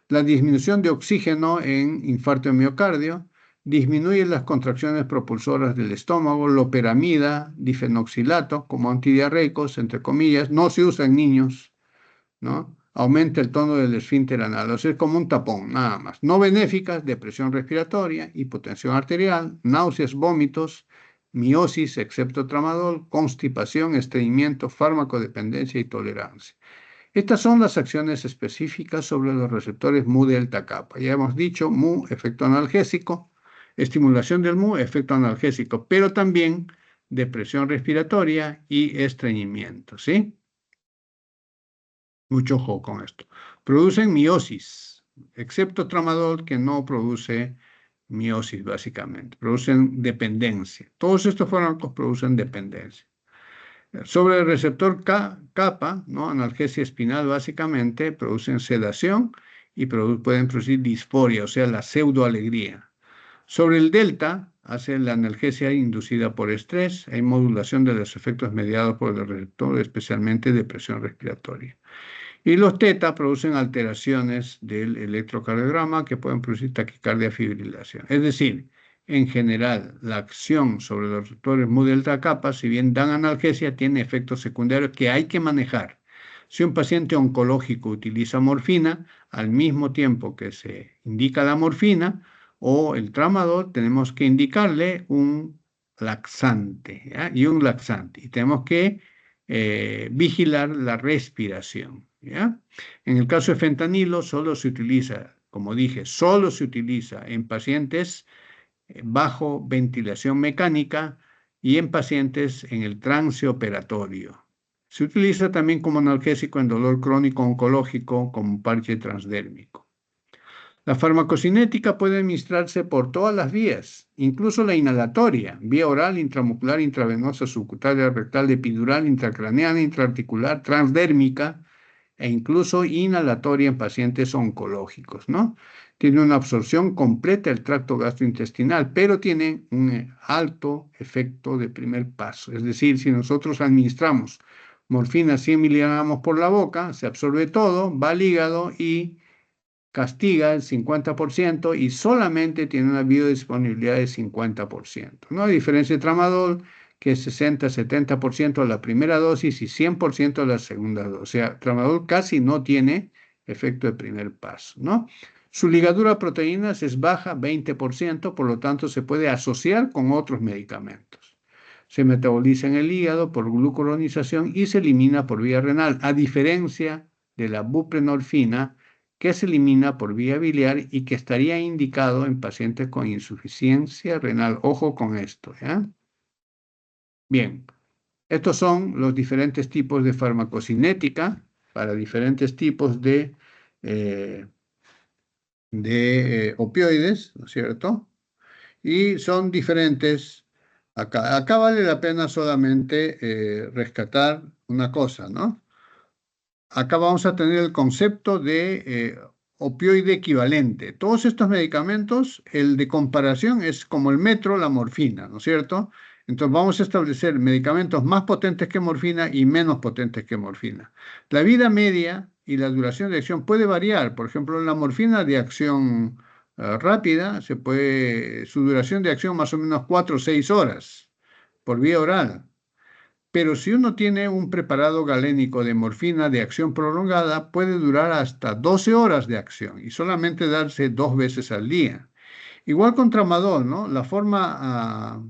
la disminución de oxígeno en infarto de miocardio, disminuye las contracciones propulsoras del estómago, loperamida, difenoxilato como antidiarreicos, entre comillas, no se usa en niños, ¿no? Aumenta el tono del esfínter anal, o sea, es como un tapón, nada más. No benéficas, depresión respiratoria, hipotensión arterial, náuseas, vómitos, miosis, excepto tramadol, constipación, estreñimiento, farmacodependencia y tolerancia. Estas son las acciones específicas sobre los receptores mu delta kappa. Ya hemos dicho, mu, efecto analgésico, estimulación del mu, efecto analgésico, pero también depresión respiratoria y estreñimiento, ¿sí? Mucho ojo con esto. Producen miosis, excepto tramadol, que no produce miosis básicamente. Producen dependencia. Todos estos fármacos producen dependencia. Sobre el receptor kappa, ¿no? Analgesia espinal básicamente, producen sedación y pueden producir disforia, o sea, la pseudoalegría. Sobre el delta, hace la analgesia inducida por estrés, hay modulación de los efectos mediados por el receptor, especialmente depresión respiratoria. Y los teta producen alteraciones del electrocardiograma que pueden producir taquicardia, fibrilación. Es decir, en general, la acción sobre los receptores mu delta kappa, si bien dan analgesia, tiene efectos secundarios que hay que manejar. Si un paciente oncológico utiliza morfina, al mismo tiempo que se indica la morfina o el tramadol, tenemos que indicarle un laxante, ¿ya? Y un laxante. Y tenemos que vigilar la respiración, ¿ya? En el caso de fentanilo, solo se utiliza, como dije, solo se utiliza en pacientes bajo ventilación mecánica y en pacientes en el trance operatorio. Se utiliza también como analgésico en dolor crónico oncológico como parche transdérmico. La farmacocinética puede administrarse por todas las vías, incluso la inhalatoria, vía oral, intramuscular, intravenosa, subcutánea, rectal, epidural, intracraneal, intraarticular, transdérmica e incluso inhalatoria en pacientes oncológicos, ¿no? Tiene una absorción completa del tracto gastrointestinal, pero tiene un alto efecto de primer paso. Es decir, si nosotros administramos morfina 100 miligramos por la boca, se absorbe todo, va al hígado y castiga el 50% y solamente tiene una biodisponibilidad de 50%, ¿no? A diferencia de tramadol, que es 60-70% a la primera dosis y 100% a la segunda dosis. O sea, tramadol casi no tiene efecto de primer paso, ¿no? Su ligadura a proteínas es baja, 20%, por lo tanto se puede asociar con otros medicamentos. Se metaboliza en el hígado por glucuronización y se elimina por vía renal, a diferencia de la buprenorfina, que se elimina por vía biliar y que estaría indicado en pacientes con insuficiencia renal. Ojo con esto, ¿ya? Bien, estos son los diferentes tipos de farmacocinética para diferentes tipos de opioides, ¿no es cierto? Y son diferentes. Acá vale la pena solamente rescatar una cosa, ¿no? Acá vamos a tener el concepto de opioide equivalente. Todos estos medicamentos, el de comparación es como el metro, la morfina, ¿no es cierto? Entonces vamos a establecer medicamentos más potentes que morfina y menos potentes que morfina. La vida media y la duración de acción puede variar. Por ejemplo, la morfina de acción rápida, su duración de acción más o menos 4 o 6 horas por vía oral. Pero si uno tiene un preparado galénico de morfina de acción prolongada, puede durar hasta 12 horas de acción y solamente darse 2 veces al día. Igual con tramadol, ¿no? La forma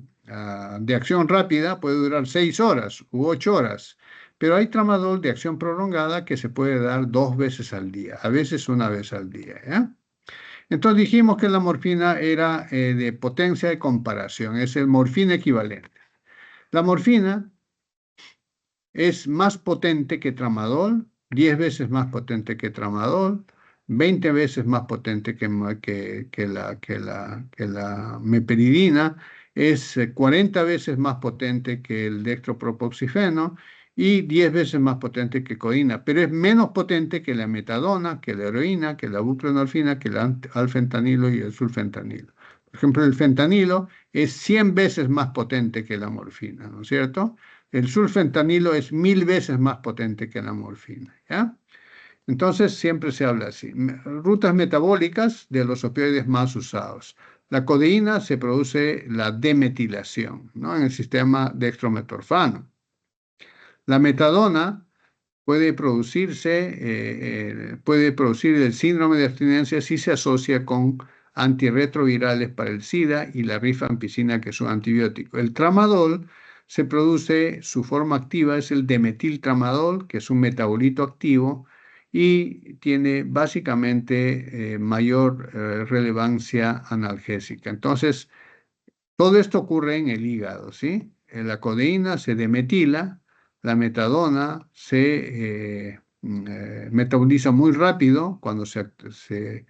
de acción rápida puede durar 6 horas u 8 horas, pero hay tramadol de acción prolongada que se puede dar 2 veces al día, a veces una vez al día, ¿ya? Entonces dijimos que la morfina era de potencia de comparación, es el morfina equivalente. La morfina es más potente que tramadol, 10 veces más potente que tramadol, 20 veces más potente que la meperidina, es 40 veces más potente que el dextropropoxifeno y 10 veces más potente que codeína, pero es menos potente que la metadona, que la heroína, que la buprenorfina, que el alfentanilo y el sulfentanilo. Por ejemplo, el fentanilo es 100 veces más potente que la morfina, ¿no es cierto? El sulfentanilo es 1000 veces más potente que la morfina, ¿ya? Entonces siempre se habla así. Rutas metabólicas de los opioides más usados. La codeína se produce la demetilación, ¿no? En el sistema dextrometorfano. La metadona puede producir el síndrome de abstinencia si se asocia con antirretrovirales para el SIDA y la rifampicina, que es un antibiótico. El tramadol se produce, su forma activa es el demetiltramadol, que es un metabolito activo y tiene básicamente mayor relevancia analgésica. Entonces, todo esto ocurre en el hígado, ¿sí? La codeína se demetila, la metadona se metaboliza muy rápido cuando se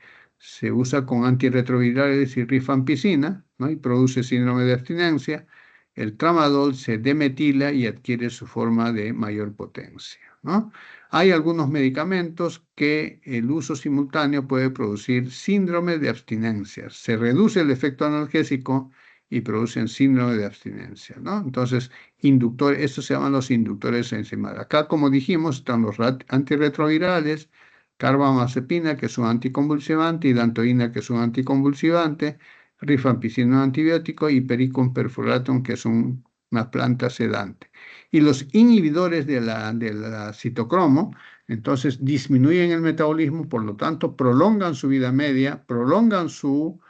usa con antirretrovirales y rifampicina, ¿no? Y produce síndrome de abstinencia. El tramadol se demetila y adquiere su forma de mayor potencia, ¿no? Hay algunos medicamentos que el uso simultáneo puede producir síndrome de abstinencia. Se reduce el efecto analgésico y producen síndrome de abstinencia, ¿no? Entonces, estos se llaman los inductores enzimales. Acá, como dijimos, están los antirretrovirales, carbamazepina, que es un anticonvulsivante, y dantoína, que es un anticonvulsivante, rifampicina, un antibiótico, y pericum perfuratum, que es una planta sedante. Y los inhibidores de la citocromo, entonces disminuyen el metabolismo, por lo tanto, prolongan su vida media, prolongan su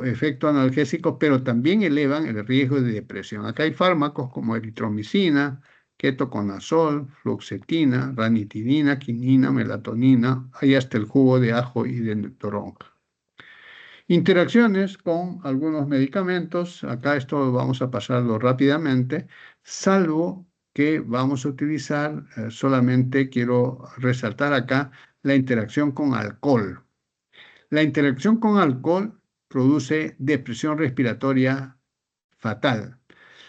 efecto analgésico, pero también elevan el riesgo de depresión. Acá hay fármacos como eritromicina, ketoconazol, fluoxetina, ranitidina, quinina, melatonina, hay hasta el jugo de ajo y de toronja. Interacciones con algunos medicamentos, acá esto vamos a pasarlo rápidamente, salvo que vamos a utilizar, solamente quiero resaltar acá la interacción con alcohol. La interacción con alcohol produce depresión respiratoria fatal.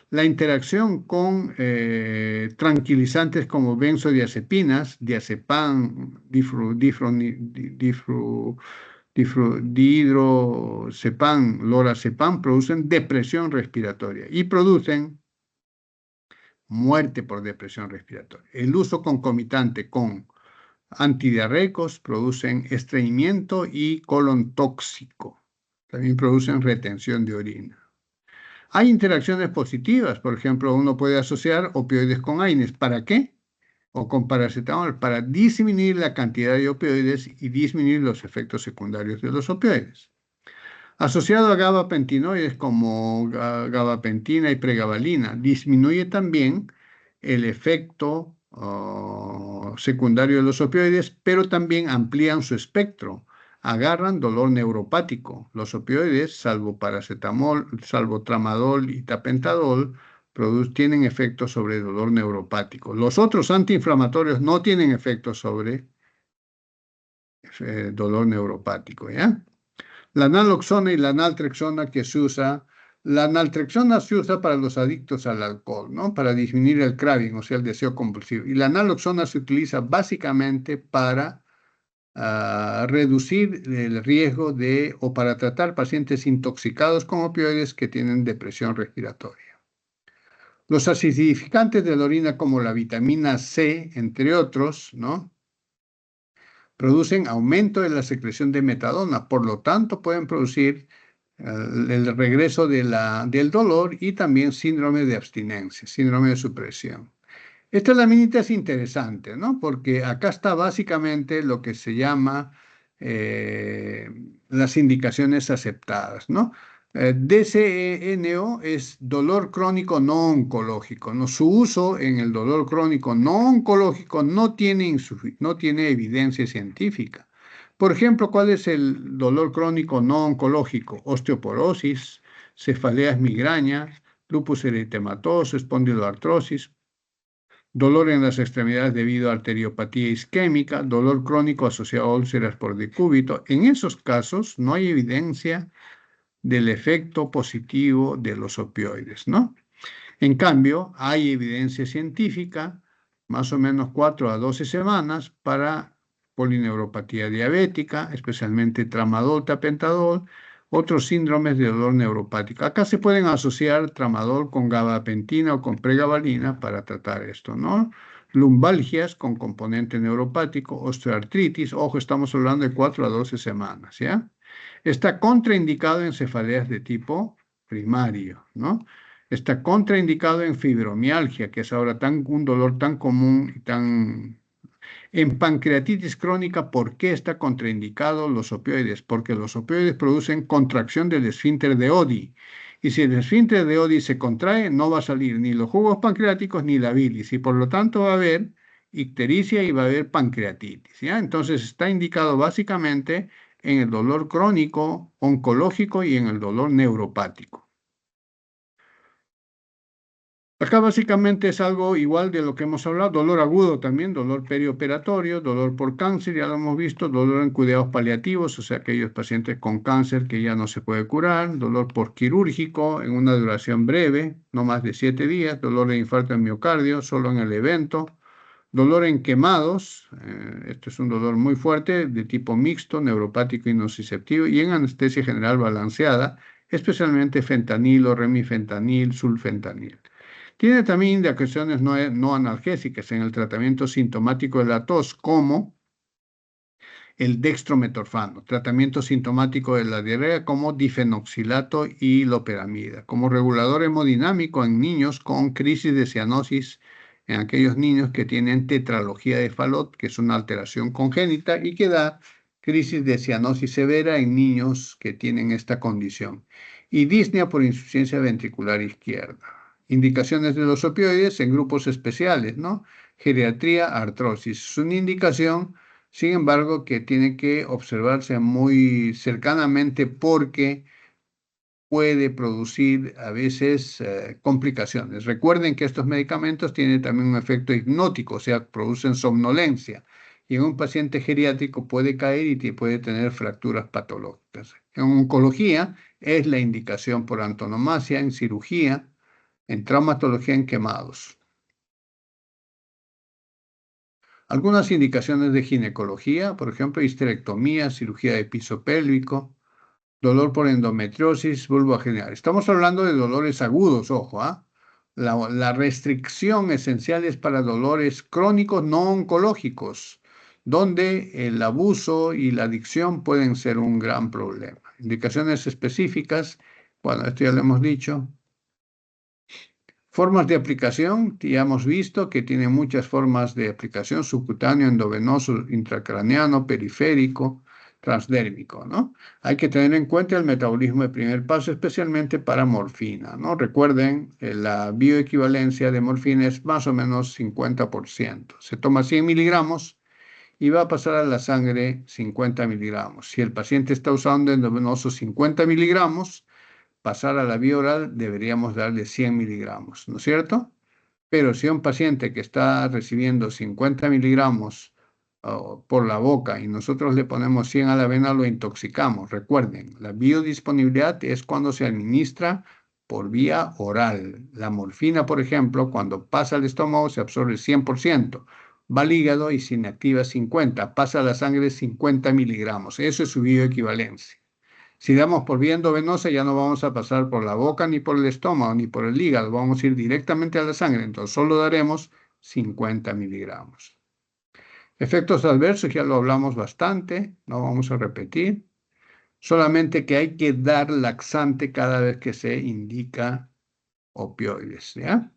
La interacción con tranquilizantes como benzodiazepinas, diazepam, dihidroazepam, lorazepam, producen depresión respiratoria y producen muerte por depresión respiratoria. El uso concomitante con antidiarreicos producen estreñimiento y colon tóxico. También producen retención de orina. Hay interacciones positivas, por ejemplo, uno puede asociar opioides con AINES. ¿Para qué? O con paracetamol, para disminuir la cantidad de opioides y disminuir los efectos secundarios de los opioides. Asociado a gabapentinoides como gabapentina y pregabalina, disminuye también el efecto secundario de los opioides, pero también amplían su espectro. Agarran dolor neuropático. Los opioides, salvo paracetamol, salvo tramadol y tapentadol, tienen efectos sobre dolor neuropático. Los otros antiinflamatorios no tienen efectos sobre dolor neuropático, ¿ya? La naloxona y la naltrexona que se usa, la naltrexona se usa para los adictos al alcohol, ¿no? Para disminuir el craving, o sea, el deseo compulsivo. Y la naloxona se utiliza básicamente para reducir el riesgo de, o para tratar pacientes intoxicados con opioides que tienen depresión respiratoria. Los acidificantes de la orina como la vitamina C, entre otros, ¿no?, producen aumento de la secreción de metadona, por lo tanto pueden producir el regreso del dolor y también síndrome de abstinencia, síndrome de supresión. Esta laminita es interesante, ¿no? Porque acá está básicamente lo que se llama las indicaciones aceptadas, ¿no? DCNO es dolor crónico no oncológico, ¿no? Su uso en el dolor crónico no oncológico no tiene evidencia científica. Por ejemplo, ¿cuál es el dolor crónico no oncológico? Osteoporosis, cefaleas migrañas, lupus eritematoso, espondiloartrosis, dolor en las extremidades debido a arteriopatía isquémica, dolor crónico asociado a úlceras por decúbito. En esos casos no hay evidencia del efecto positivo de los opioides, ¿no? En cambio, hay evidencia científica, más o menos 4 a 12 semanas, para polineuropatía diabética, especialmente tramadol, tapentadol, otros síndromes de dolor neuropático. Acá se pueden asociar tramadol con gabapentina o con pregabalina para tratar esto, ¿no? Lumbalgias con componente neuropático, osteoartritis, ojo, estamos hablando de 4 a 12 semanas, ¿ya? Está contraindicado en cefaleas de tipo primario, ¿no? Está contraindicado en fibromialgia, que es ahora un dolor tan común y tan... En pancreatitis crónica, ¿por qué está contraindicado los opioides? Porque los opioides producen contracción del esfínter de Oddi. Y si el esfínter de Oddi se contrae, no va a salir ni los jugos pancreáticos ni la bilis. Y por lo tanto va a haber ictericia y va a haber pancreatitis, ¿ya? Entonces está indicado básicamente en el dolor crónico, oncológico y en el dolor neuropático. Acá básicamente es algo igual de lo que hemos hablado, dolor agudo también, dolor perioperatorio, dolor por cáncer, ya lo hemos visto, dolor en cuidados paliativos, o sea, aquellos pacientes con cáncer que ya no se puede curar, dolor por quirúrgico en una duración breve, no más de 7 días, dolor de infarto en miocardio, solo en el evento, dolor en quemados, esto es un dolor muy fuerte, de tipo mixto, neuropático y nociceptivo, y en anestesia general balanceada, especialmente fentanilo, remifentanil, sulfentanil. Tiene también indicaciones no analgésicas en el tratamiento sintomático de la tos, como el dextrometorfano, tratamiento sintomático de la diarrea como difenoxilato y loperamida, como regulador hemodinámico en niños con crisis de cianosis, en aquellos niños que tienen tetralogía de Fallot, que es una alteración congénita y que da crisis de cianosis severa en niños que tienen esta condición, y disnea por insuficiencia ventricular izquierda. Indicaciones de los opioides en grupos especiales, ¿no? Geriatría, artrosis. Es una indicación, sin embargo, que tiene que observarse muy cercanamente porque puede producir a veces complicaciones. Recuerden que estos medicamentos tienen también un efecto hipnótico, o sea, producen somnolencia. Y en un paciente geriátrico puede caer y puede tener fracturas patológicas. En oncología es la indicación por antonomasia, en cirugía, en traumatología, en quemados. Algunas indicaciones de ginecología, por ejemplo, histerectomía, cirugía de piso pélvico, dolor por endometriosis vulvovaginal. Estamos hablando de dolores agudos, ojo, ¿ah? La restricción esencial es para dolores crónicos no oncológicos, donde el abuso y la adicción pueden ser un gran problema. Indicaciones específicas, bueno, esto ya lo hemos dicho. Formas de aplicación, ya hemos visto que tiene muchas formas de aplicación: subcutáneo, endovenoso, intracraneano, periférico, transdérmico, ¿no? Hay que tener en cuenta el metabolismo de primer paso, especialmente para morfina, ¿no? Recuerden, la bioequivalencia de morfina es más o menos 50%. Se toma 100 miligramos y va a pasar a la sangre 50 miligramos. Si el paciente está usando endovenoso 50 miligramos, pasar a la vía oral deberíamos darle 100 miligramos, ¿no es cierto? Pero si un paciente que está recibiendo 50 miligramos por la boca y nosotros le ponemos 100 a la vena, lo intoxicamos. Recuerden, la biodisponibilidad es cuando se administra por vía oral. La morfina, por ejemplo, cuando pasa al estómago se absorbe 100%, va al hígado y se inactiva 50, pasa a la sangre 50 miligramos. Eso es su bioequivalencia. Si damos por vía endovenosa, ya no vamos a pasar por la boca, ni por el estómago, ni por el hígado. Vamos a ir directamente a la sangre. Entonces, solo daremos 50 miligramos. Efectos adversos, ya lo hablamos bastante. No vamos a repetir. Solamente que hay que dar laxante cada vez que se indica opioides, ¿ya?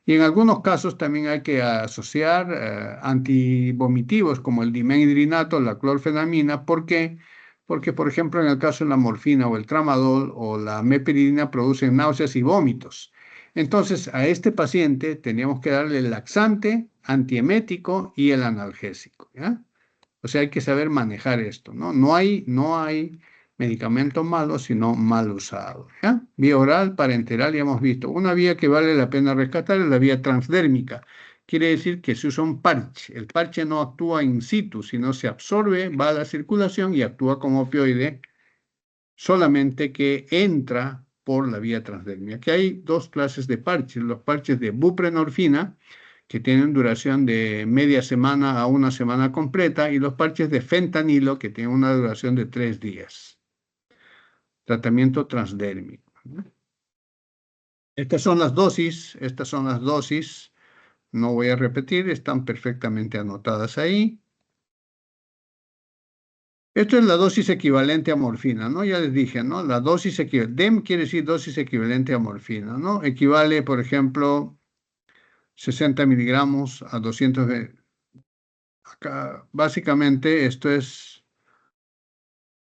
Y en algunos casos también hay que asociar antivomitivos como el dimendrinato, la clorfenamina. ¿Por qué? Porque, por ejemplo, en el caso de la morfina o el tramadol o la meperidina producen náuseas y vómitos. Entonces, a este paciente teníamos que darle el laxante, antiemético y el analgésico, ¿ya? O sea, hay que saber manejar esto, ¿no? No hay medicamento malo, sino mal usado, ¿ya? Vía oral, parenteral, ya hemos visto. Una vía que vale la pena rescatar es la vía transdérmica. Quiere decir que se usa un parche. El parche no actúa in situ, sino se absorbe, va a la circulación y actúa como opioide, solamente que entra por la vía transdérmica. Que hay dos clases de parches: los parches de buprenorfina, que tienen duración de media semana a una semana completa, y los parches de fentanilo, que tienen una duración de 3 días. Tratamiento transdérmico. Estas son las dosis, no voy a repetir, están perfectamente anotadas ahí. Esto es la dosis equivalente a morfina, ¿no? Ya les dije, ¿no? La dosis equivalente, DEM quiere decir dosis equivalente a morfina, ¿no? Equivale, por ejemplo, 60 miligramos a 200. Acá, básicamente, esto es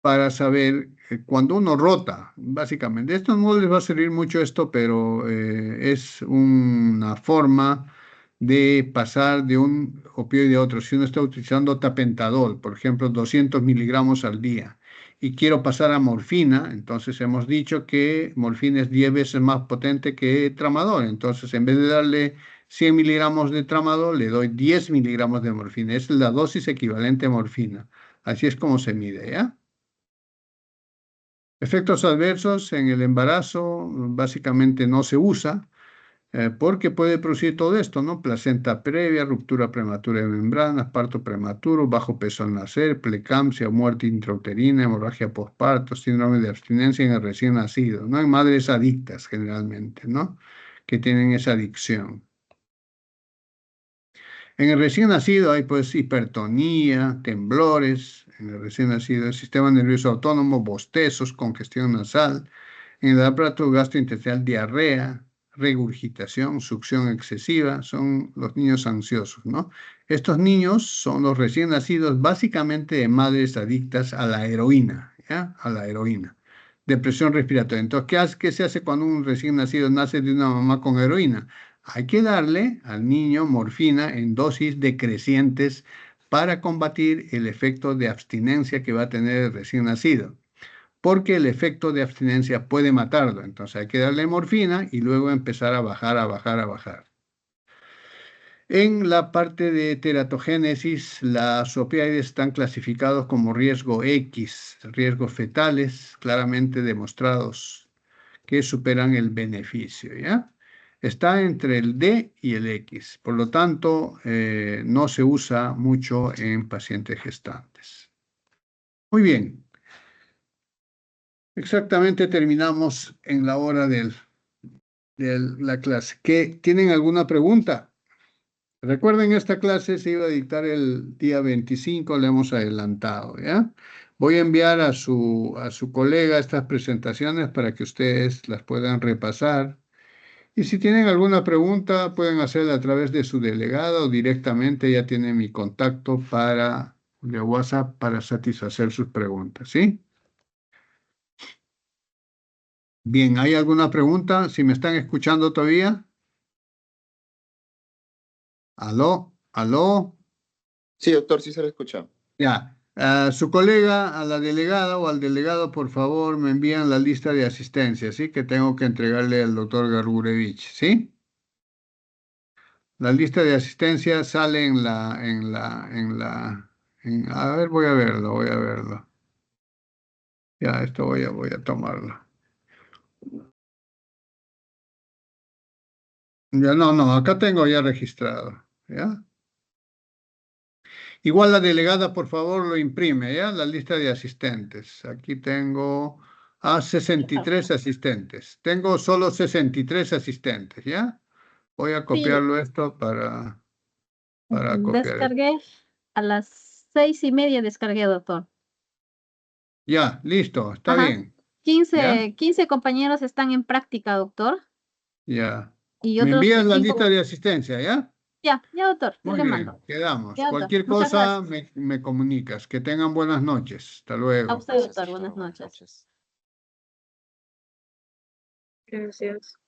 para saber cuando uno rota, básicamente. Esto no les va a servir mucho pero es una forma de pasar de un opioide a otro. Si uno está utilizando tapentadol, por ejemplo, 200 miligramos al día, y quiero pasar a morfina, entonces hemos dicho que morfina es 10 veces más potente que tramadol. Entonces, en vez de darle 100 miligramos de tramadol, le doy 10 miligramos de morfina. Es la dosis equivalente a morfina. Así es como se mide, ¿ya? Efectos adversos en el embarazo básicamente no se usa porque puede producir todo esto, ¿no? Placenta previa, ruptura prematura de membranas, parto prematuro, bajo peso al nacer, preeclampsia, muerte intrauterina, hemorragia postparto, síndrome de abstinencia en el recién nacido, ¿no? En madres adictas generalmente, ¿no? Que tienen esa adicción. En el recién nacido hay pues hipertonía, temblores. En el recién nacido, el sistema nervioso autónomo, bostezos, congestión nasal. En el aparato gastrointestinal, diarrea, regurgitación, succión excesiva. Son los niños ansiosos, ¿no? Estos niños son los recién nacidos básicamente de madres adictas a la heroína, ¿ya? A la heroína. depresión respiratoria. Entonces, ¿qué se hace cuando un recién nacido nace de una mamá con heroína? Hay que darle al niño morfina en dosis decrecientes para combatir el efecto de abstinencia que va a tener el recién nacido, porque el efecto de abstinencia puede matarlo. Entonces hay que darle morfina y luego empezar a bajar, a bajar, a bajar. En la parte de teratogénesis, las opioides están clasificados como riesgo X, riesgos fetales claramente demostrados que superan el beneficio, ¿ya? Está entre el D y el X, por lo tanto, no se usa mucho en pacientes gestantes. Muy bien. Exactamente terminamos en la hora de la clase. ¿Tienen alguna pregunta? Recuerden, esta clase se iba a dictar el día 25, le hemos adelantado, ¿ya? Voy a enviar a su colega estas presentaciones para que ustedes las puedan repasar. Y si tienen alguna pregunta, pueden hacerla a través de su delegado o directamente, ya tienen mi contacto de WhatsApp para satisfacer sus preguntas, ¿sí? Bien, ¿hay alguna pregunta? ¿Si me están escuchando todavía? ¿Aló? ¿Aló? Sí, doctor, sí se lo escucha. Ya. A su colega, a la delegada o al delegado, por favor, me envían la lista de asistencia, ¿sí? Que tengo que entregarle al doctor Gargurevich, ¿sí? La lista de asistencia sale a ver, voy a verlo. Ya, esto voy a tomarlo. Ya, no, acá tengo ya registrado, ¿ya? Igual la delegada, por favor, lo imprime, ¿ya? La lista de asistentes. Aquí tengo a 63 asistentes. Tengo solo 63 asistentes, ¿ya? Voy a copiarlo esto para copiar. Descargué a las 6:30, descargué, doctor. Ya, listo, está Ajá. bien. 15 compañeros están en práctica, doctor. Ya. Y Me otros envías la 5. lista de asistencia, ¿ya? Ya, doctor, yo Muy le bien, mando. quedamos. Ya, doctor. Cualquier Muchas cosa gracias. me comunicas. Que tengan buenas noches. Hasta A luego. usted, doctor, buenas noches. noches. Gracias.